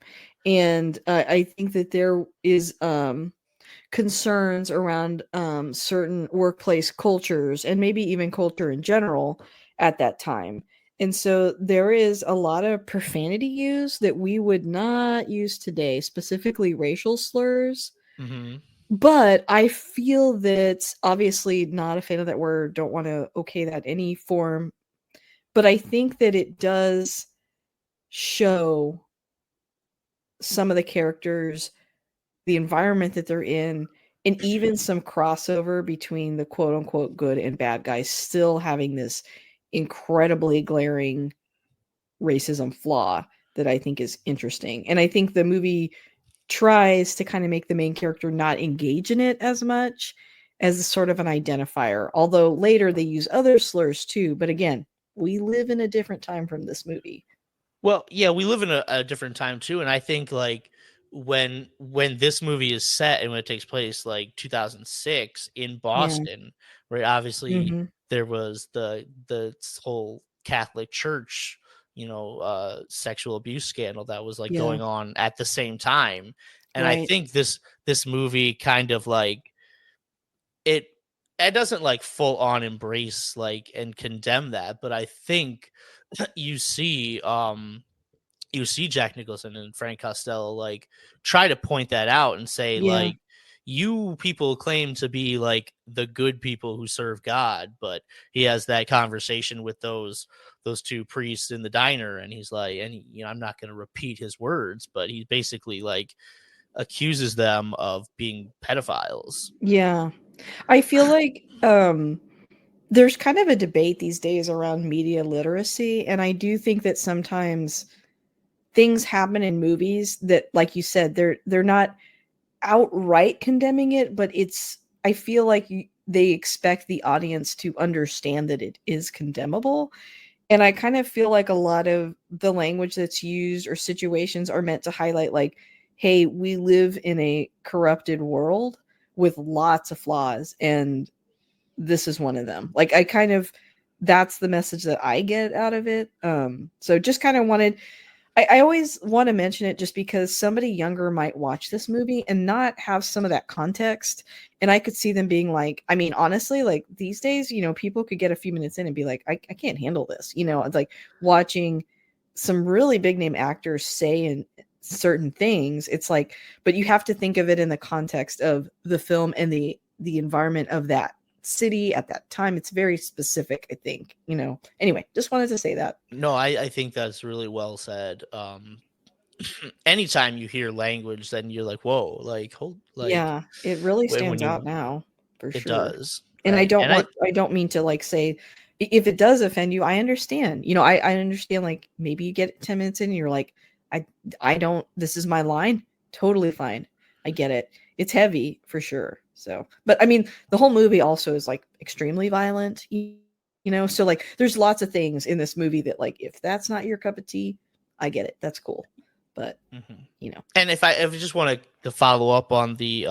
And I think that there is concerns around certain workplace cultures, and maybe even culture in general at that time. And so there is a lot of profanity used that we would not use today, specifically racial slurs. Hmm. But I feel that, obviously not a fan of that word, don't want to okay that in any form, but I think that it does show some of the characters, the environment that they're in, and even some crossover between the quote unquote good and bad guys still having this incredibly glaring racism flaw that I think is interesting. And I think the movie tries to kind of make the main character not engage in it as much as a sort of an identifier. Although later they use other slurs too, but again, we live in a different time from this movie. Well, yeah, we live in a different time too, and I think like when this movie is set and when it takes place like 2006 in Yeah. Boston, right? Obviously, Mhm. there was the whole Catholic Church, sexual abuse scandal that was like Yeah. going on at the same time, and I Right. think this movie kind of like it it doesn't like full on embrace like and condemn that, but I think you see Jack Nicholson and Frank Costello like try to point that out and say Yeah. like, you people claim to be like the good people who serve God, but he has that conversation with those two priests in the diner, and he's like, and I'm not going to repeat his words, but he basically like accuses them of being pedophiles. Yeah. I feel like there's kind of a debate these days around media literacy, and I do think that sometimes things happen in movies that, like you said, they're not outright condemning it, but I feel like they expect the audience to understand that it is condemnable. And I kind of feel like a lot of the language that's used or situations are meant to highlight, like, hey, we live in a corrupted world with lots of flaws, and this is one of them. Like, I kind of, that's the message that I get out of it. So just kind of wanted, I always want to mention it just because somebody younger might watch this movie and not have some of that context. And I could see them being like, I mean, honestly, like these days, people could get a few minutes in and be like, I can't handle this. It's like watching some really big name actors say in certain things. It's like, but you have to think of it in the context of the film and the environment of that city at that time. It's very specific, I think. Anyway, just wanted to say that. No, I think that's really well said. Anytime you hear language, then you're like, whoa, like hold, like Yeah, it really when stands out you now, for it sure. does, And I right? don't And I want I don't mean to, like, say if it does offend you, I understand. I understand, like, maybe you get 10 minutes in and you're like, "I I don't this is my line." Totally fine. I get it. It's heavy for sure. So, but I mean, the whole movie also is, like, extremely violent, so, like, there's lots of things in this movie that, like, if that's not your cup of tea, I get it. That's cool. But, Mhm. you know. And if I just want to follow up on the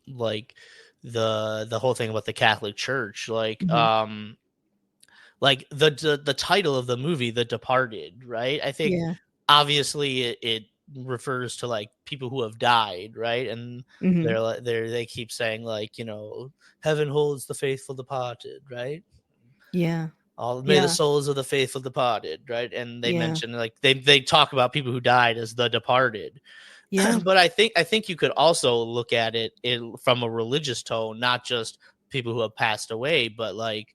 like the whole thing about the Catholic Church, Mhm. like the title of the movie, The Departed, right? I think Yeah. obviously it refers to like people who have died, right? And Mhm. they keep saying like, heaven holds the faithful departed, right? Yeah. All may the Yeah. souls of the faithful departed, right? And they Yeah. mention like they talk about people who died as the departed. Yeah. But I think you could also look at it from a religious tone, not just people who have passed away, but like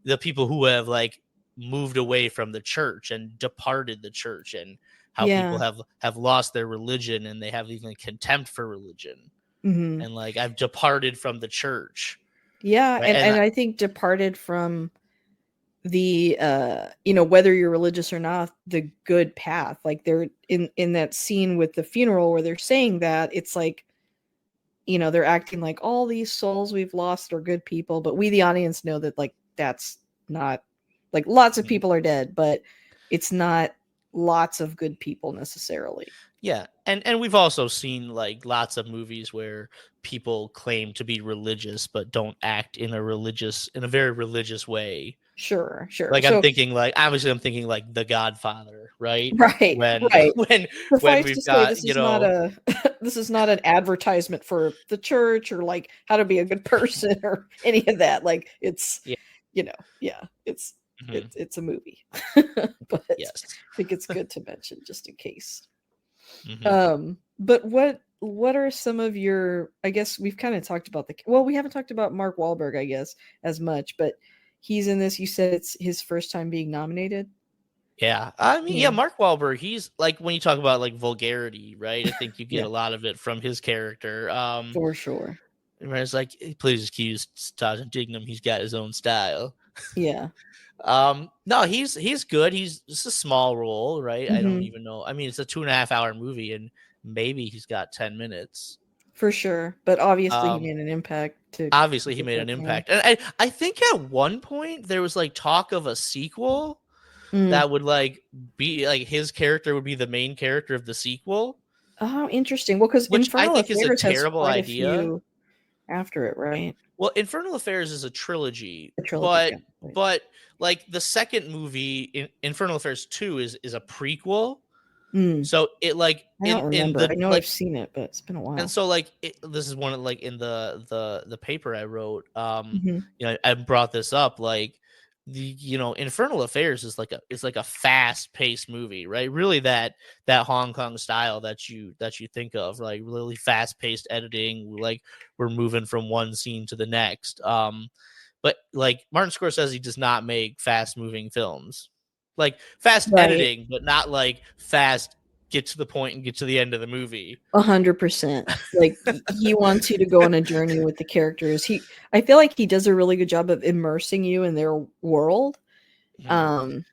the people who have like moved away from the church and departed the church, and how people Yeah. have lost their religion and they have even contempt for religion, Mhm. and like I've departed from the church, Yeah, right? and I think departed from the, whether you're religious or not, the good path. Like, they're in that scene with the funeral where they're saying that, it's like, they're acting like all these souls we've lost are good people, but we, the audience, know that, like, that's not, like, lots of Mhm. people are dead, but it's not lots of good people necessarily. Yeah, and we've also seen like lots of movies where people claim to be religious but don't act in a very religious way. Sure, sure. Like I'm So thinking like obviously I'm thinking like The Godfather, right? right, When right. when Suffice to we've say, got, this is not a this is not an advertisement for the church or, like, how to be a good person or any of that. Like, it's, yeah, yeah, it's mhm, it's a movie. But I yes. think it's good to mention just in case. Hmm. But what are some of your, I guess we've kind of talked about we haven't talked about Mark Wahlberg, I guess, as much, but he's in this. You said it's his first time being nominated? Yeah. I mean, yeah, Yeah, Mark Wahlberg, he's like when you talk about like vulgarity, right? I think you get yeah, a lot of it from his character. for sure. Where it's like, please excuse Sergeant Dignam, he's got his own style. Yeah. No, he's good. It's a small role, right? I don't Mhm. even know. I mean, it's a 2.5 hour movie, and maybe he's got 10 minutes. For sure, but obviously he Um, made an impact to Obviously he get made that an time. impact, and I think at one point there was like talk of a sequel Mm. that would like be like his character would be the main character of the sequel, Oh, interesting. Well, because which I Infernal think is a Affairs has terrible quite a idea. few after it, right? Well, Infernal Affairs is a trilogy, The trilogy, but yeah, right. but like the second movie, Infernal Affairs 2 is a prequel. Mm, So it like I don't in remember. I the know I've like seen it, but it's been a and while. so like this is one of like in the paper I wrote, Mhm. I brought this up, like the Infernal Affairs is like a fast paced movie, right? Really that Hong Kong style that you think of, like really fast paced editing, like we're moving from one scene to the next. But like Martin Scorsese does not make fast moving films, like fast Right. editing, but not like fast get to the point and get to the end of the movie. 100%. Like, he wants you to go on a journey with the characters. I feel like he does a really good job of immersing you in their world, Mhm. um,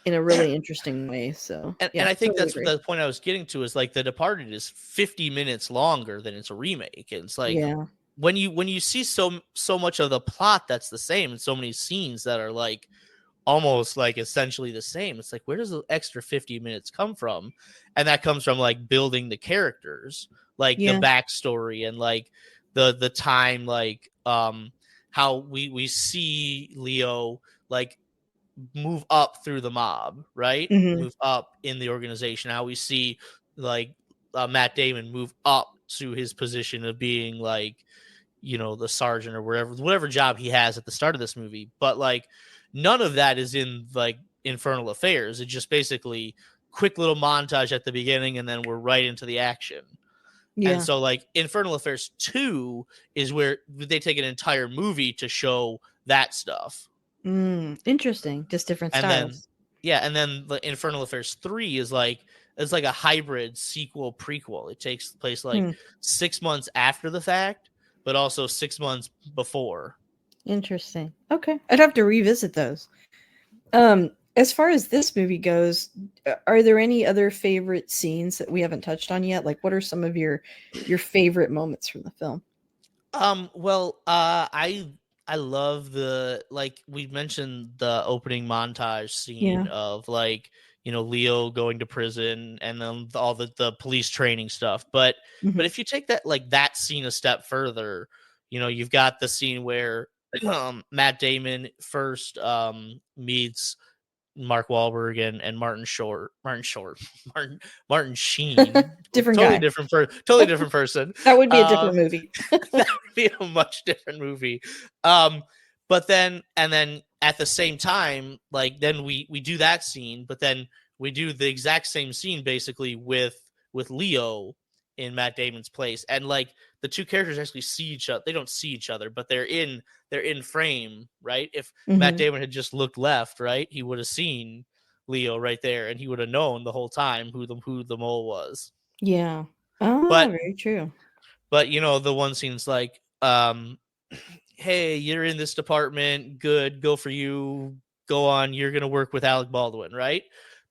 in a really interesting way, so, And yeah, I think totally that's agree. the point I was getting to, is like The Departed is 50 minutes longer than it's a remake. And it's like Yeah. when you see so much of the plot that's the same, and so many scenes that are like almost like essentially the same. It's like, where does the extra 50 minutes come from? And that comes from like building the characters, like the Yeah. backstory and like the time, like how we see Leo like move up through the mob, right? Mhm. Move up in the organization. How we see like Matt Damon move up to his position of being like, you know, the sergeant or whatever job he has at the start of this movie. But like none of that is in like Infernal Affairs. It's just basically quick little montage at the beginning and then we're right into the action. And Yeah. so like Infernal Affairs 2 is where they take an entire movie to show that stuff. Interesting. Just different And then styles. yeah, and then the Infernal Affairs 3 is like it's like a hybrid sequel prequel. It takes place like Hmm. 6 months after the fact, but also 6 months before. Interesting. Okay. I'd have to revisit those. As far as this movie goes, are there any other favorite scenes that we haven't touched on yet? Like, what are some of your favorite moments from the film? Well, I love the like we mentioned the opening montage scene Yeah. of like, you know, Leo going to prison and then all the police training stuff. But Mhm. if you take that like that scene a step further, you know, you've got the scene where Matt Damon first meets Mark Wahlberg and Martin Martin Sheen, Different totally guy. different totally different person. That would be a Uh, different movie. that would be a much different movie. Um, but then and then at the same time, like then we do that scene, but then we do the exact same scene basically with Leo in Matt Damon's place, and like the two characters actually see each other. They don't see each other, but they're in frame, right? If Matt Mhm. Damon had just looked left, right, he would have seen Leo right there, and he would have known the whole time who the mole was. Yeah. Ah, But very true. you know, the one scene's like, hey, you're in this department, good, go for you, go on, you're gonna work with Alec Baldwin, right?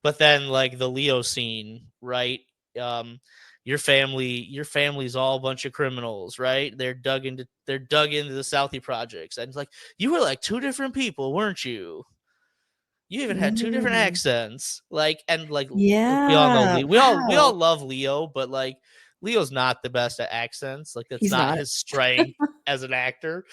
But then like the Leo scene, right? Um, your family's all a bunch of criminals, right? They're dug into the Southie projects, and it's like you were like two different people, weren't you? You even had two different Mm. accents, like and like we all know Yeah. we all Wow. love Leo, but like Leo's not the best at accents. Like that's He's not not. his strength as an actor.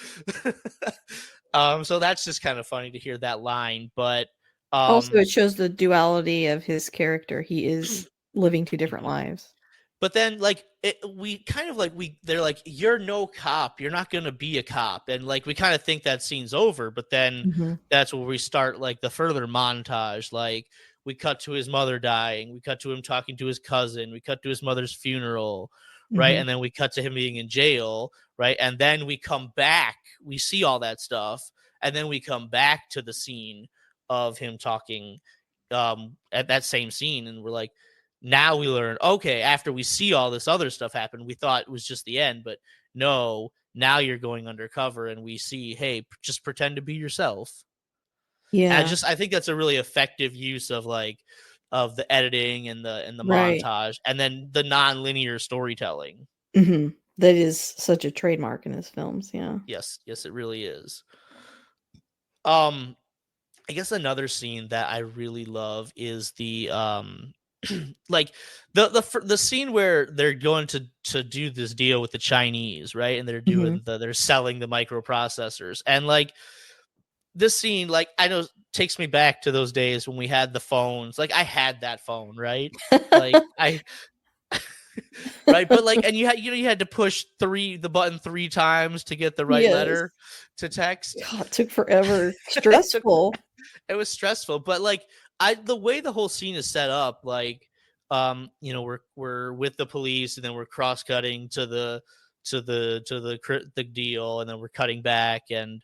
So that's just kind of funny to hear that line, but Also, um it shows the duality of his character. He is living two different lives. but then like we kind of like they're like you're no cop, you're not gonna be a cop, and like we kind of think that scene's over, but then Mhm. that's where we start like the further montage. Like we cut to his mother dying, we cut to him talking to his cousin, we cut to his mother's funeral, right, Mhm. and then we cut to him being in jail, right, and then we come back, we see all that stuff, and then we come back to the scene of him talking at that same scene, and we're like, now we learn, okay, after we see all this other stuff happen, we thought it was just the end, but no, now you're going undercover and we see, hey, just pretend to be yourself. And Yeah. just I think that's a really effective use of like of the editing and the Right. montage and then the non-linear storytelling. Mhm. That is such a trademark in his films, yeah. Yes, yes, it really is. Um I guess another scene that I really love is the like the scene where they're going to do this deal with the Chinese, right? And Mhm. they're selling the microprocessors. And like this scene, like I know takes me back to those days when we had the phones. Like I had that phone, right? Like I right, but like and you had to push the button 3 times to get the right Yes. letter to text. God, it took forever. it took Stressful. it was stressful, but like I the way the whole scene is set up, like you know, we're with the police and then we're cross cutting to the deal, and then we're cutting back and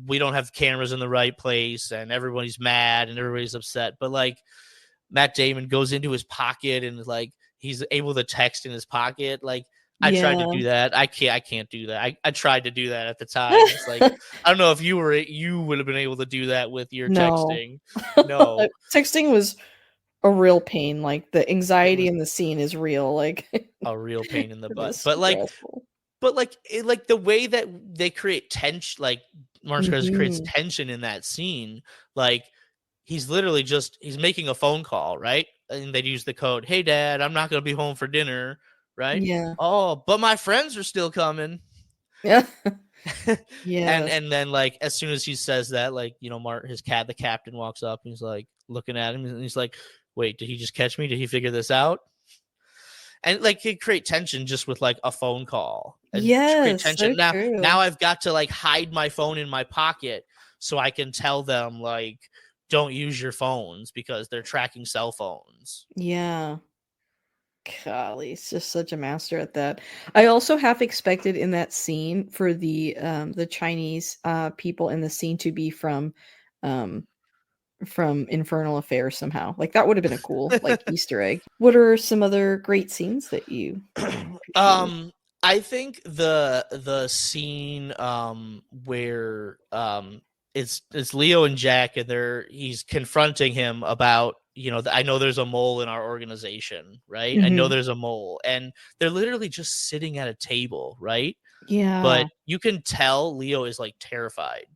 we don't have cameras in the right place and everybody's mad and everybody's upset, but like Matt Damon goes into his pocket and like he's able to text in his pocket. Like I tried to Yeah. do that. I can't do that. I tried to do that at the time. It's like I don't know if you would have been able to do that with your No. texting. No. Texting was a real pain, like, the It anxiety was in the scene is real, like, a real pain in the it butt. is But like stressful. like the way that they create tension, like Martin Scorsese creates Mhm. tension in that scene. Like, he's literally just he's making a phone call, right? And they'd use the code, "Hey dad, I'm not going to be home for dinner," right? Yeah. "Oh, but my friends are still coming." Yeah. and Yes. and then, like, as soon as he says that, like, the captain walks up and he's like looking at him and he's like, "Wait, did he just catch me? Did he figure this out?" And, like, it create tension just with, like, a phone call and create Yes, so tension. Now true. I've got to, like, hide my phone in my pocket so I can tell them, like, don't use your phones because they're tracking cell phones. Yeah. Golly, he's just such a master at that. I also half expected in that scene for the Chinese, people in the scene to be um, from Infernal Affairs somehow. Like, that would have been a cool, like, Easter egg. What are some other great scenes that you appreciated? um I think the scene where it's Leo and Jack, and he's confronting him about, I know there's a mole in our organization, right? I know Mhm. there's a mole, and they're literally just sitting at a table, right? But Yeah. you can tell Leo is, like, terrified.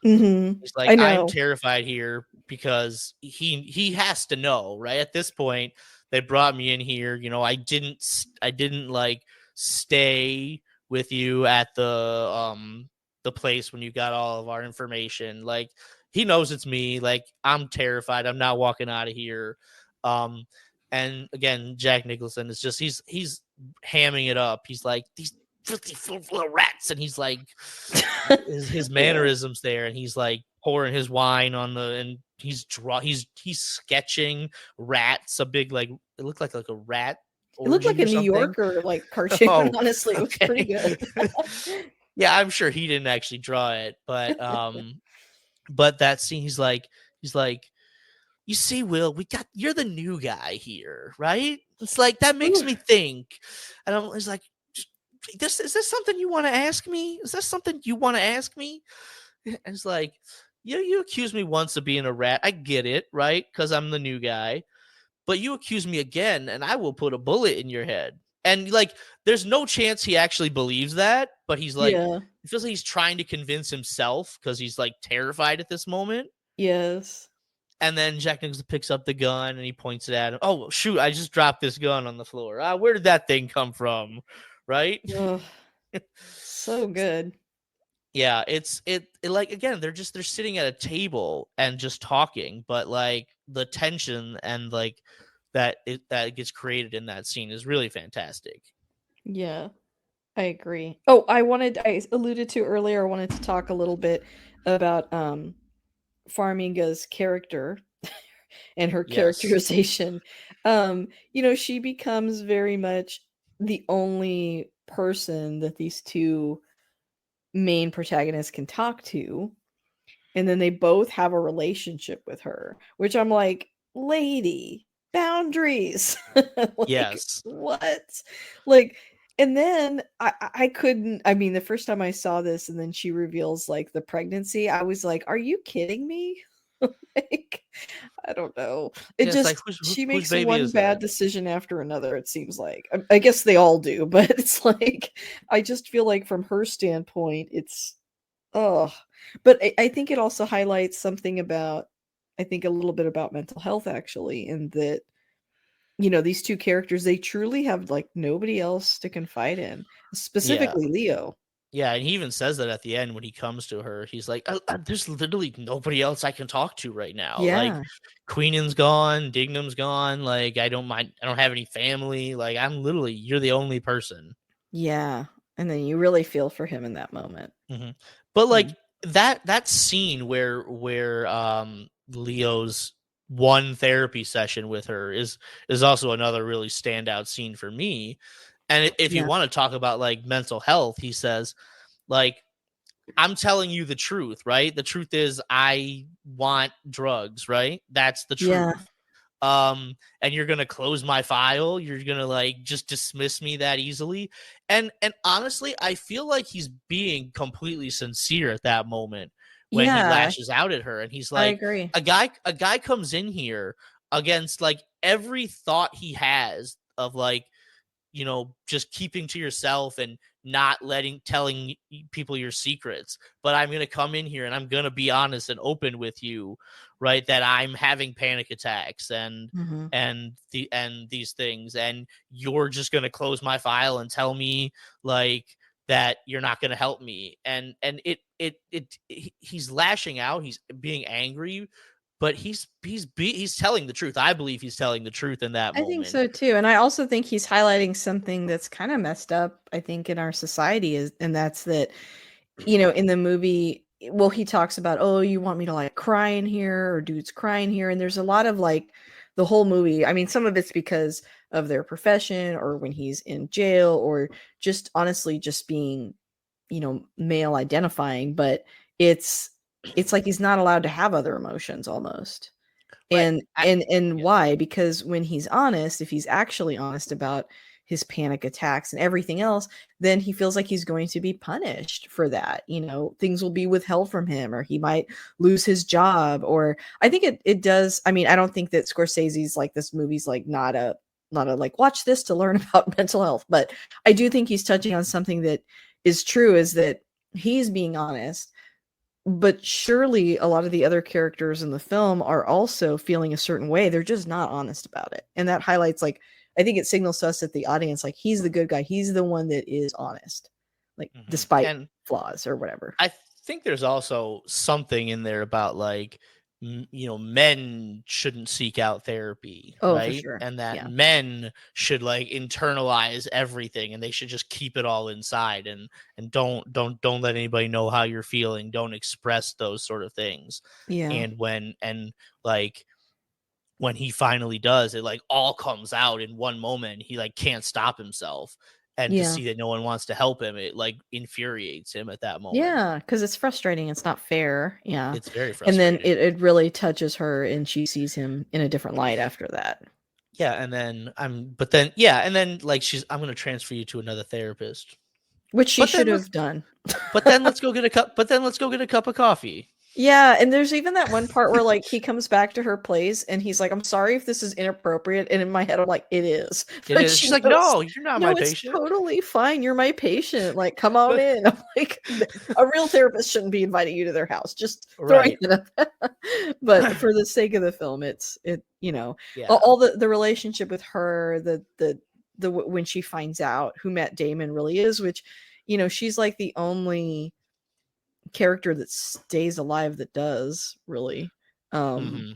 Mhm. He's like, I "I'm know. terrified here because he has to know, right? At this point, they brought me in here. I didn't, like, stay with you at the place when you got all of our information. Like, he knows it's me. Like, I'm terrified. I'm not walking out of here." Um, and again, Jack Nicholson is just he's hamming it up. He's like, "These filthy little rats," and he's like, his Yeah. mannerisms there, and he's like pouring his wine on and he's sketching rats, a big, like, it looked like a rat It looked like orgy a or New something. Yorker, like, cartoon, Oh, honestly, it was pretty okay. good. Yeah, I'm sure he didn't actually draw it, but that scene, he's like, "You see, Will, you're the new guy here, right? It's like, that makes Ooh. me think." And I'm he's like, "This is this something you want to ask me? Is this something you want to ask me?" And it's like, you accused me once of being a rat. I get it, right? Because I'm the new guy. But you accuse me again, and I will put a bullet in your head. And, like, there's no chance he actually believes that, but he's like, Yeah. it feels like he's trying to convince himself because he's, like, terrified at this moment. Yes. And then Jack Nicholson picks up the gun and he points it at him. "Oh, shoot, I just dropped this gun on the floor. Where did that thing come from?" Right? Ugh, so good. Yeah, like, again, they're sitting at a table and just talking, but, like, the tension and, like, that gets created in that scene is really fantastic. Yeah, I agree. Oh, I alluded to earlier, I wanted to talk a little bit about, Farminga's character and her Yes. characterization. She becomes very much the only person that these 2 main protagonists can talk to, and then they both have a relationship with her, which I'm like, "Lady, boundaries." Like, Yes. what? Like, and then I couldn't, I mean, the first time I saw this and then she reveals, like, the pregnancy, I was like, "Are you kidding me?" Like, I don't know. It Yeah, it's like, just she whose makes baby one is that? bad decision after another, it seems like. I guess they all do, but it's like, I just feel like from her standpoint, it's oh, but I think it also highlights something about, I think a little bit about mental health actually, in that, these 2 characters, they truly have, like, nobody else to confide in, Yeah. specifically Leo. Yeah, and he even says that at the end when he comes to her. He's like, there's literally nobody else I can talk to right now. Like, Yeah, Queenan's gone, Dignam's gone. Like, I don't have any family. Like, you're the only person." yeah, and then you really feel for him in that moment. Mhm. But, like, Mm. that scene where Leo's one therapy session with her is also another really standout scene for me. And if you Yeah, want to talk about, like, mental health, he says, like, "I'm telling you the truth, right? The truth is I want drugs, right? That's the yeah, truth. And you're gonna close my file, you're gonna, like, just dismiss me that easily." And honestly, I feel like he's being completely sincere at that moment when he yeah, lashes out at her, and he's I like, agree. a guy comes in here against, like, every thought he has of, like, just keeping to yourself and not telling people your secrets. But I'm going to come in here and I'm going to be honest and open with you, right? That I'm having panic attacks Mm-hmm. and these things, and you're just going to close my file and tell me like that you're not going to help me. And he's lashing out, he's being angry, but he's telling the truth. I believe he's telling the truth in that I think moment. so too. And I also think he's highlighting something that's kind of messed up, I think, in our society is, and that's that, in the movie, well, he talks about, oh, you want me to like cry in here or dudes crying here. And there's a lot of like the whole movie. I mean, some of it's because of their profession or when he's in jail or just honestly just being, male identifying, but it's it's like he's not allowed to have other emotions almost. But And yeah. why? Because when he's honest, if he's actually honest about his panic attacks and everything else, then he feels like he's going to be punished for that. Things will be withheld from him or he might lose his job. Or I think it does. I mean, I don't think that Scorsese's like this movie's like not a like watch this to learn about mental health, but I do think he's touching on something that is true, is that he's being honest, but surely a lot of the other characters in the film are also feeling a certain way. They're just not honest about it. And that highlights, like, I think it signals to us at the audience, like, he's the good guy. He's the one that is honest, like, despite And flaws or whatever. I think there's also something in there about like men shouldn't seek out therapy, Oh, for right? sure. And that Yeah. men should like internalize everything and they should just keep it all inside and don't let anybody know how you're feeling, don't express those sort of things. Yeah. And like when he finally does, it like all comes out in one moment. He like can't stop himself. And to Yeah. see that no one wants to help him, it like infuriates him at that moment. Yeah. Because it's frustrating. It's not fair. Yeah. It's very And then frustrating. it really touches her and she sees him in a different light after that, Yeah, and then but then yeah, and then like I'm gonna transfer you to another therapist. which she But then should let's have done. let's go get a cup of coffee. Yeah, and there's even that one part where, like, he comes back to her place and he's like, "I'm sorry if this is inappropriate," and in my head, I'm like, "It is." It But is. she She's like, goes, no, you're not my "No, it's patient. totally fine. You're my patient. Like, come on But in." I'm like, a real therapist shouldn't be inviting you to their house. Just throwing right. it up. But for the sake of the film, Yeah. all the relationship with her, the when she finds out who Matt Damon really is, which, she's like the only character that stays alive that does really, um Hmm.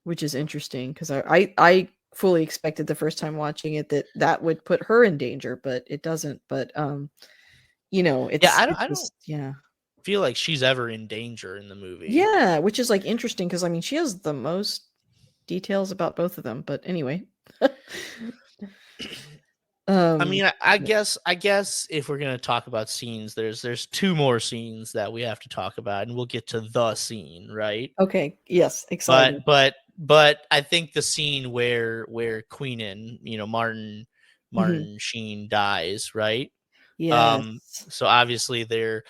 which is interesting because I fully expected the first time watching it that that would put her in danger, but it doesn't. But Yeah, it's I don't just, yeah. feel like she's ever in danger in the movie. Yeah, which is like interesting because I mean she has the most details about both of them, but anyway. I um mean, I guess if we're gonna talk about scenes, there's two more scenes that we have to talk about, and we'll get to the scene, right? okay, yes, exciting. But I think the scene where Queenan, Mhm. Martin Sheen dies, right? Yes. So obviously they're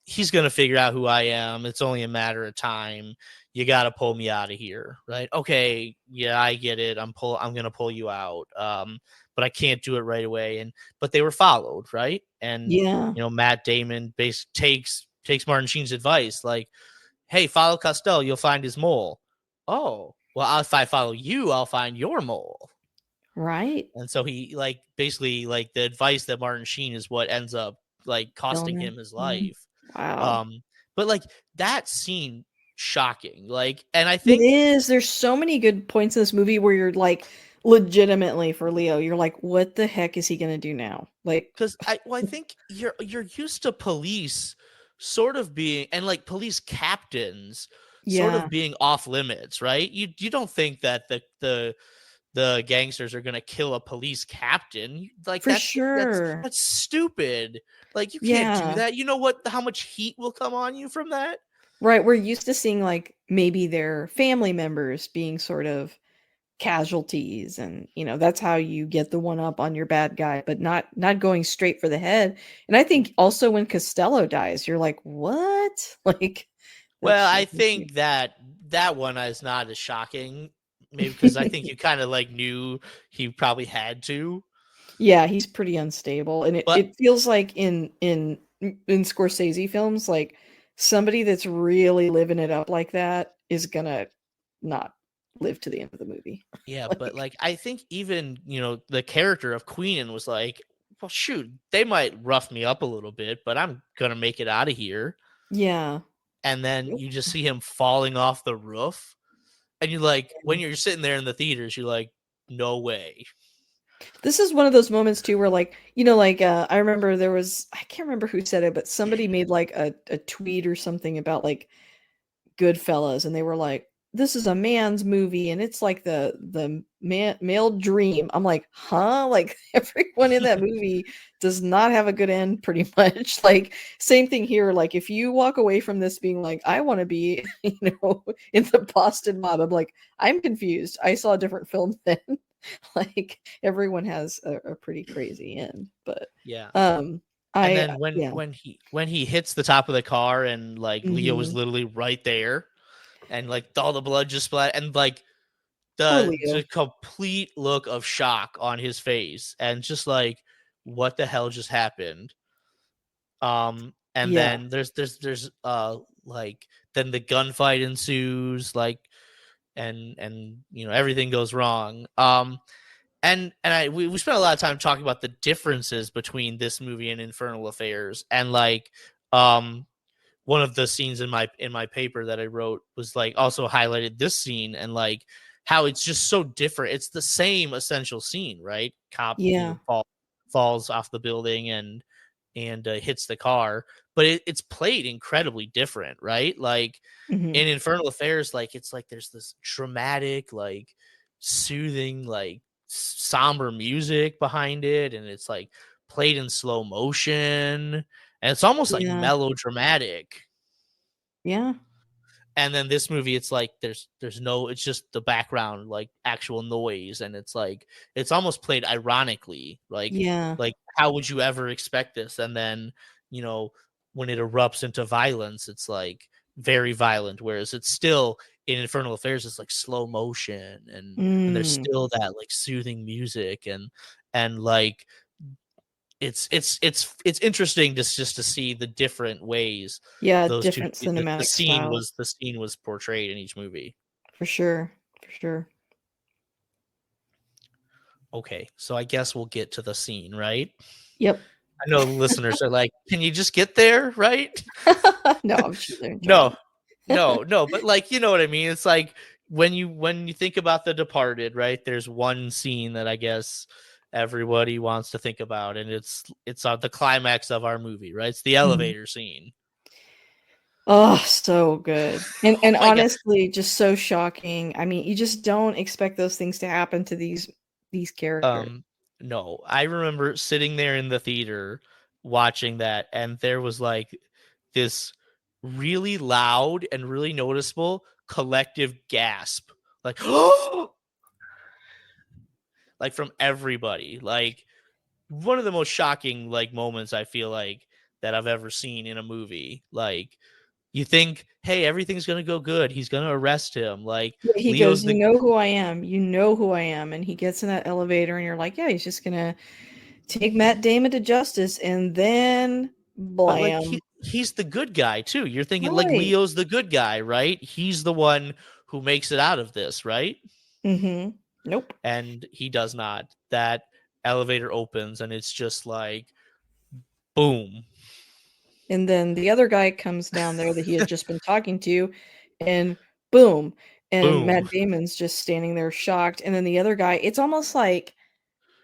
he's gonna figure out who I am. It's only a matter of time. You gotta pull me out of here, right? Okay, yeah, I get it. I'm gonna pull you out. But I can't do it right away. But they were followed, right? And Yeah. Matt Damon takes Martin Sheen's advice, like, hey, follow Costello, you'll find his mole. Oh, well, if I follow you, I'll find your mole. Right. And so he like basically like the advice that Martin Sheen is what ends up like Killing costing her. him his Mhm. life. Wow. Um, but like that scene, shocking. Like, and I It think is. There's so many good points in this movie where you're like, legitimately for Leo, you're like, what the heck is he gonna do now? Like, because I think you're used to police sort of being and like police captains sort of yeah, being off limits, right? You don't think that the gangsters are gonna kill a police captain. Like for that's sure. that's stupid. Like you can't do Yeah. that. You know what? How much heat will come on you from that? Right. We're used to seeing like maybe their family members being sort of casualties and that's how you get the one up on your bad guy, but not going straight for the head. And I think also when Costello dies, you're like, what? Like that's Well, I shocking too. think that one is not as shocking. Maybe because I think you kind of like knew he probably had to. Yeah, he's pretty unstable, and it But it feels like in Scorsese films, like, somebody that's really living it up like that is gonna not live to the end of the movie. yeah, but Like like I think even, the character of Queenan was like, well, shoot, they might rough me up a little bit, but I'm gonna make it out of here. yeah. And then Yep. you just see him falling off the roof, and you're like, when you're sitting there in the theaters, you're like, no way. This is one of those moments too where, like, like, I remember there was I can't remember who said it, but somebody made, like, a tweet or something about, like, Goodfellas, and they were like, "This is a man's movie, and it's like the male dream." I'm like, "Huh?" Like, everyone in that movie does not have a good end pretty much. Like, same thing here, like, if you walk away from this being like, "I wanna be," in the Boston Mob, I'm like, "I'm confused. I saw a different film then." Like, everyone has a pretty crazy end, but, Yeah. um, And I then when yeah. when he when he hits the top of the car and like Leo was Mhm. literally right there, and like all the blood just splat, and like Poor the Leo. complete look of shock on his face, and just like, what the hell just happened? And Yeah. then there's like, then the gunfight ensues, like, and everything goes wrong. And we spent a lot of time talking about the differences between this movie and Infernal Affairs, and like, um one of the scenes in my paper that I wrote was like also highlighted this scene, and like how it's just so different. It's the same essential scene, right? Cop, Yeah. falls off the building and hits the car, but it's played incredibly different, right? Like Mhm. in Infernal Affairs, like it's like there's this dramatic, like soothing, like somber music behind it, and it's like played in slow motion, and it's almost like Yeah. melodramatic. Yeah. And then this movie, it's like there's no, it's just the background, like actual noise, and it's like it's almost played ironically, Yeah. like how would you ever expect this? And then, you know when it erupts into violence, it's like very violent, whereas it's still, in Infernal Affairs, it's like slow motion, and there's Mm. still that like soothing music, and like it's interesting just to see the different ways Yeah, those two, different the cinematic scene styles. was the scene was portrayed in each movie. For sure. For sure. Okay, so I guess we'll get to the scene, right? Yep. I know the listeners are like, "Can you just get there, right?" No, I'm sure they're enjoying No, no, but like, you know what I mean. It's like when you think about The Departed, right? There's one scene that I guess everybody wants to think about, and it's the climax of our movie, right? It's the it. Mhm. elevator scene. Oh, so good. And Oh my god. honestly, just so shocking. I mean, you just don't expect those things to happen to these characters. Um, no, I remember sitting there in the theater watching that, and there was like this really loud and really noticeable collective gasp, like, like from everybody. Like one of the most shocking like moments I feel like that I've ever seen in a movie. Like you think, hey, everything's gonna go good. He's gonna arrest him. Like Yeah, he Leo's goes, "You the know who I am. You know who I am." And he gets in that elevator and you're like, "Yeah, he's just gonna take Matt Damon to justice," and then But like blam. he's the good guy too. You're thinking like Right. Leo's the good guy, right? He's the one who makes it out of this, right? Mhm. Nope. And he does not. That elevator opens and it's just like boom, And then the other guy comes down there that he had just been talking to, and boom. And boom. Matt Damon's just standing there shocked. And then the other guy, it's almost like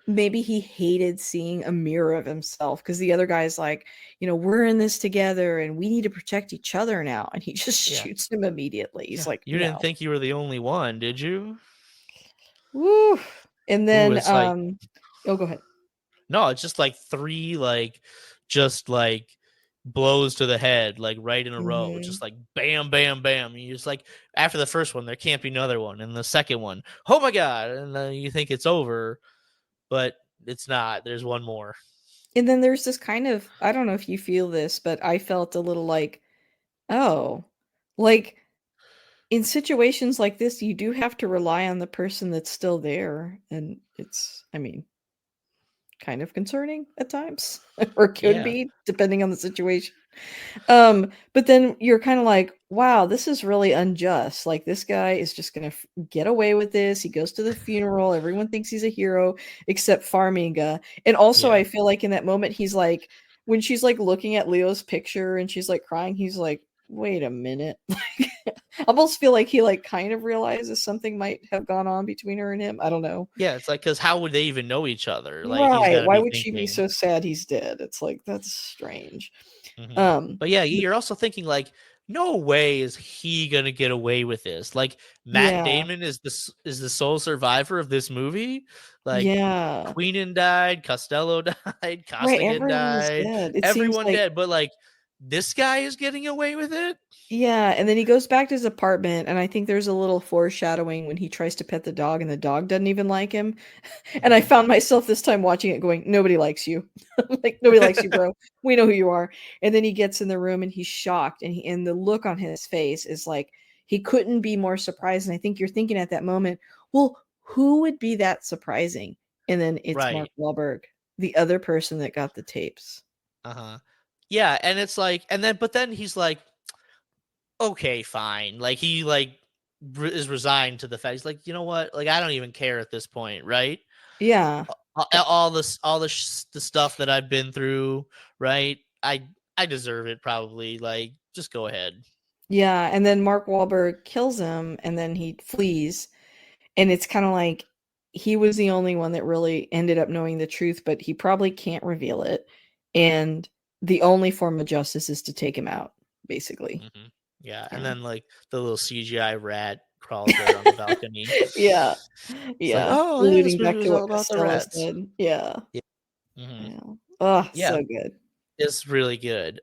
maybe he hated seeing a mirror of himself because the other guy's like, we're in this together and we need to protect each other now. And he just Yeah. shoots him immediately. He's Yeah. like, You didn't no. think you were the only one, did you? Woo. And Ooh, then, it's like oh, go ahead. no, it's just like three like just like blows to the head like right in a row, Hmm. just like bam, bam, bam. You just like, after the first one there can't be another one, and the second one, oh my god, and then you think it's over, but it's not. There's one more. And then there's this kind of, I don't know if you feel this, but I felt a little like, oh, like in situations like this, you do have to rely on the person that's still there. And it's, I mean, kind of concerning at times, or could Yeah. be depending on the situation. But then you're kind of like, wow, this is really unjust. Like this guy is just gonna get away with this. He goes to the funeral. Everyone thinks he's a hero except Farmiga. And also, Yeah. I feel like in that moment, he's like, when she's like looking at Leo's picture and she's like crying, he's like, wait a minute. I almost feel like he like kind of realizes something might have gone on between her and him. I don't know. Yeah, it's like, because how would they even know each other? Like, he's Right. got to Why be would she be thinking. so sad he's dead? It's like that's strange. Mhm. Um, But yeah, but you're also thinking like, no way is he gonna get away with this. Like Matt yeah, Damon is the sole survivor of this movie. Like yeah. Queenan died, Costello died, Right, Costigan everyone is died, dead. It seems everyone like dead. But like this guy is getting away with it. yeah, and then he goes back to his apartment, and I think there's a little foreshadowing when he tries to pet the dog and the dog doesn't even like him. And I Mhm. found myself this time watching it going, "Nobody likes you." Like, "Nobody likes you, bro. We know who you are." And then he gets in the room and he's shocked, and the look on his face is like he couldn't be more surprised, and I think you're thinking at that moment, "Well, who would be that surprising?" And then it's Mark Right. Wahlberg, the other person that got the tapes. Uh-huh. Yeah, and it's like, and then but then he's like, okay, fine. Like he like is resigned to the fact. He's like, you know what? Like I don't even care at this point, right? Yeah. The stuff that I've been through, right? I deserve it probably. Like, just go ahead. Yeah, and then Mark Wahlberg kills him, and then he flees, and it's kinda like he was the only one that really ended up knowing the truth, but he probably can't reveal it, and the only form of justice is to take him out, basically. Hmm. Yeah, and Yeah. then like the little CGI rat crawls right on the balcony. Yeah, It's like, yeah, oh yeah, this alluding movie back was to all what about the Costello rats. said. Yeah, Yeah. Hmm. yeah. Oh, Yeah, so good. it's really good.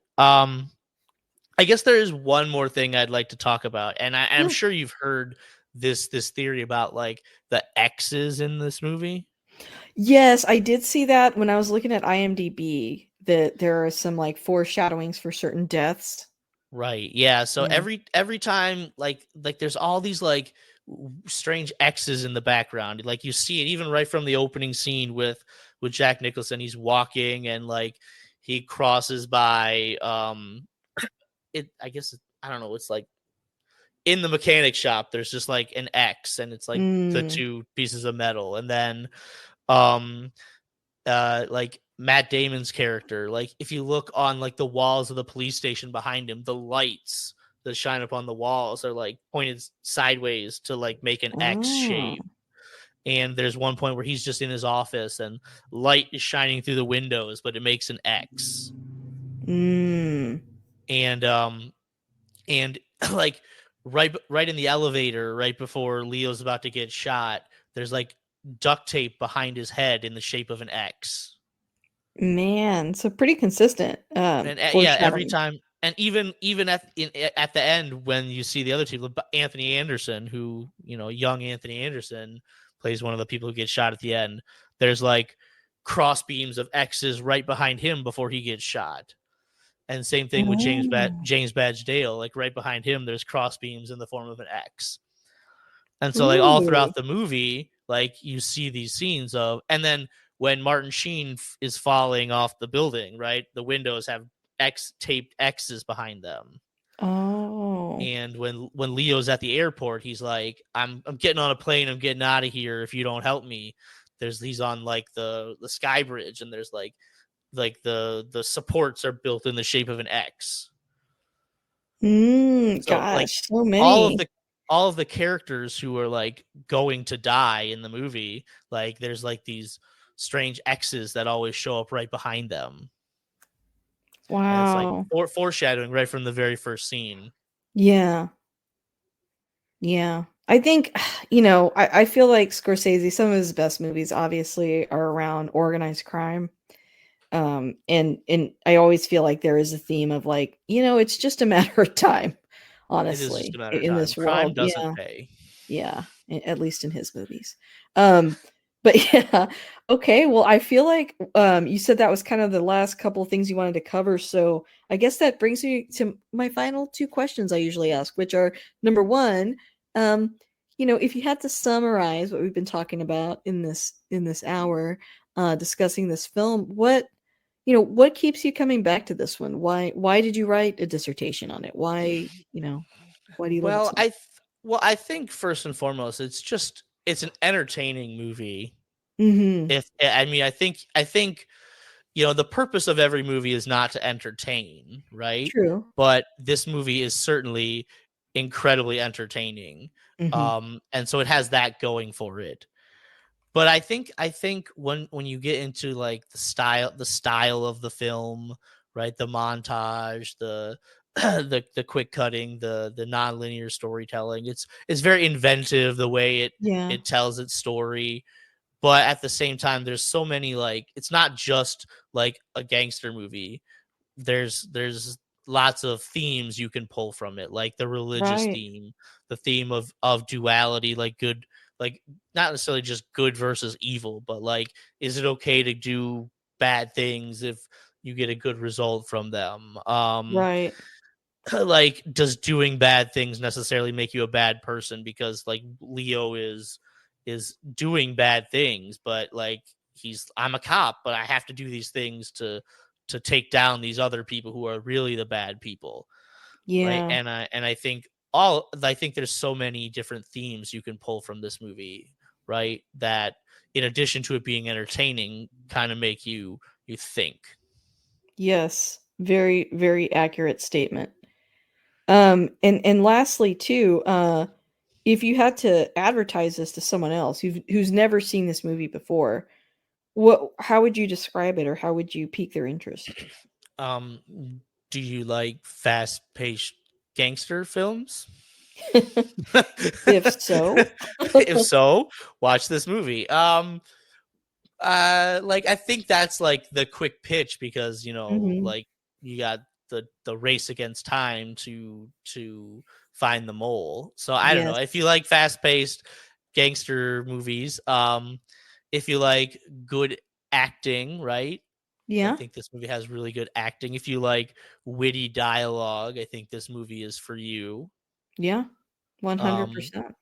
I guess there is one more thing I'd like to talk about, and I'm Yeah. sure you've heard this theory about like the X's in this movie. Yes, I did see that when I was looking at IMDb, that there are some, like, foreshadowings for certain deaths. Right. Yeah. So Yeah. every time there's all these like strange X's in the background. Like you see it even right from the opening scene with Jack Nicholson. He's walking and like he crosses by it I guess I don't know, it's like in the mechanic shop there's just like an X and it's like the Mm. two pieces of metal. And then um like Matt Damon's character, like if you look on like the walls of the police station behind him, the lights that shine up on the walls are like pointed sideways to like make an X Oh. shape. And there's one point where he's just in his office and light is shining through the windows, but it makes an X. Mm. And and like right in the elevator right before Leo's about to get shot, there's like duct tape behind his head in the shape of an X. Man, so pretty consistent, And yeah, every foreshadowing. time, and even at the end when you see the other two, Anthony Anderson, who young Anthony Anderson plays one of the people who get shot at the end. There's like cross beams of X's right behind him before he gets shot, and same thing with Oh. James Badge Dale. Like right behind him, there's cross beams in the form of an X. And so like all Ooh. throughout the movie, like you see these scenes of, and then when Martin Sheen is falling off the building, right? The windows have X taped X's behind them. Oh. And when Leo's at the airport, he's like, I'm getting on a plane, I'm getting out of here if you don't help me. He's on like the sky bridge, and there's like the supports are built in the shape of an X. So like Gosh, so all of many. the all of the characters who are like going to die in the movie, like there's like these strange X's that always show up right behind them. And it's like Wow. foreshadowing right from the very first scene. Yeah, yeah. I think, I feel like Scorsese, some of his best movies obviously are around organized crime. And I always feel like there is a theme of like, it's just a matter of time, It is just honestly, a matter of in time. this Crime world. doesn't Yeah. pay. Yeah, at least in his movies. Um, but yeah, okay. Well, I feel like you said that was kind of the last couple of things you wanted to cover. So I guess that brings me to my final two questions I usually ask, which are number one, if you had to summarize what we've been talking about in this hour, discussing this film. What keeps you coming back to this one? Why did you write a dissertation on it? Why do you love it Well, so much? I think first and foremost, it's an entertaining movie. Mhm. If I mean, I think the purpose of every movie is not to entertain, right? True. But this movie is certainly incredibly entertaining. Mhm. And so it has that going for it. But I think when you get into like the style of the film, right? The montage, the the quick cutting, the non-linear storytelling. It's very inventive the way it Yeah. it tells its story, but at the same time there's so many, like, it's not just like a gangster movie. There's lots of themes you can pull from it, like the religious Right. theme, the theme of duality, like good, like not necessarily just good versus evil, but like, is it okay to do bad things if you get a good result from them? Right. Like, does doing bad things necessarily make you a bad person? Because like Leo is doing bad things, but like, I'm a cop, but I have to do these things to take down these other people who are really the bad people, right? Yeah. And I think there's so many different themes you can pull from this movie, right? That, in addition to it being entertaining, kind of make you think. Yes. Very, very accurate statement. And lastly too, if you had to advertise this to someone else who's never seen this movie before, how would you describe it or how would you pique their interest? Um, do you like fast-paced gangster films? If so? If so, watch this movie. Like, I think that's like the quick pitch, because Mhm. like, you got the race against time to find the mole. So I don't know, if Yes. you like fast-paced gangster movies, if you like good acting, right? I Yeah. think this movie has really good acting. If you like witty dialogue, I think this movie is for you. Yeah. Um, 100%.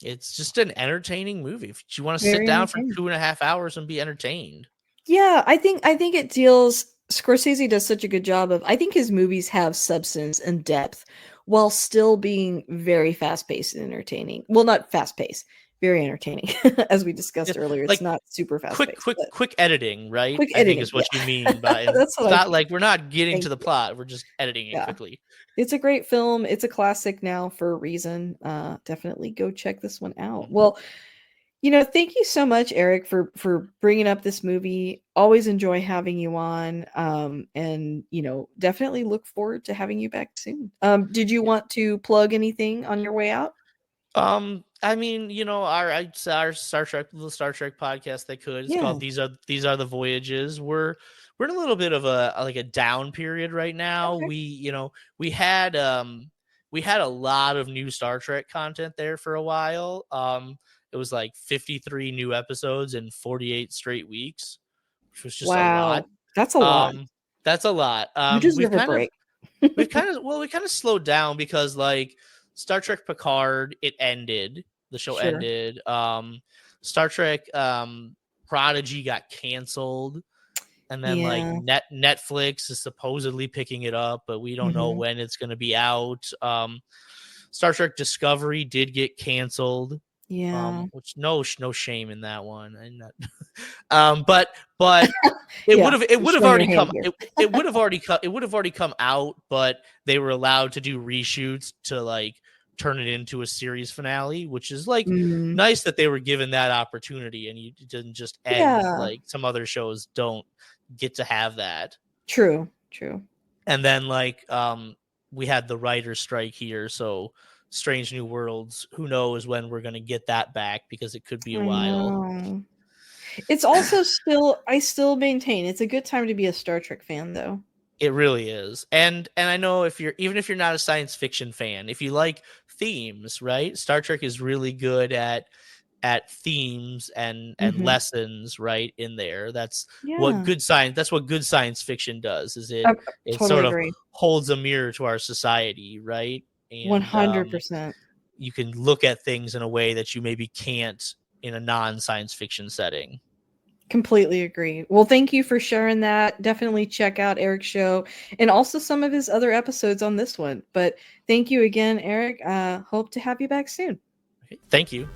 it's just an entertaining movie. If you want to sit Very down for entertaining. 2.5 hours and be entertained. Yeah, I think it deals Scorsese does such a good job of I think his movies have substance and depth while still being very fast-paced and entertaining. Well, not fast-paced, very entertaining. As we Yeah, discussed earlier, it's like not super quick, fast-paced, quick, but quick editing, right? quick I think editing. is Yeah. what you mean by, and That's what it's I not mean. like we're not getting Thank to the you. plot; we're just editing it Yeah. quickly. It's a great film. It's a classic now for a reason. Definitely go check this one out. Mhm. Well, thank you so much, Eric, for bringing up this movie. Always enjoy having you on, and definitely look forward to having you back soon. Did you want to plug anything on your way out? I mean, our Star Trek, the Star Trek podcast that could. It's Yeah. called These Are the Voyages. We're in a little bit of a down period right now. Okay. We had a lot of new Star Trek content there for a while. It was like 53 new episodes in 48 straight weeks, which was just a lot. Wow, that's a lot. Um, that's a lot. You deserve a break. We kind of slowed down because, like, Star Trek Picard, it ended. The show Sure. ended. Star Trek Prodigy got canceled, and then like Yeah. Netflix is supposedly picking it up, but we don't know Mhm. when it's going to be out. Star Trek Discovery did get canceled, Yeah. which no shame in that one. And that, but it would Yeah. have it You're would have showing your already hand come here. it would have already come it would have already come out, but they were allowed to do reshoots to like turn it into a series finale, which is like Mm. nice that they were given that opportunity, and you didn't just end Yeah. like some other shows don't get to have that. True. True. And then like we had the writer's strike here, so Strange New Worlds, who knows when we're going to get that back, because it could be a I while. know. It's also still I still maintain it's a good time to be a Star Trek fan, though. It really is. And I know, if you're not a science fiction fan, if you like themes, right? Star Trek is really good at themes and Mhm. lessons right in there. Yeah. That's what good science fiction does, is I it totally sort of agree. holds a mirror to our society, right? And 100%. you can look at things in a way that you maybe can't in a non-science fiction setting. Completely agree. Well, thank you for sharing that. Definitely check out Eric's show and also some of his other episodes on this one. But thank you again, Eric. Hope to have you back soon. Okay, thank you.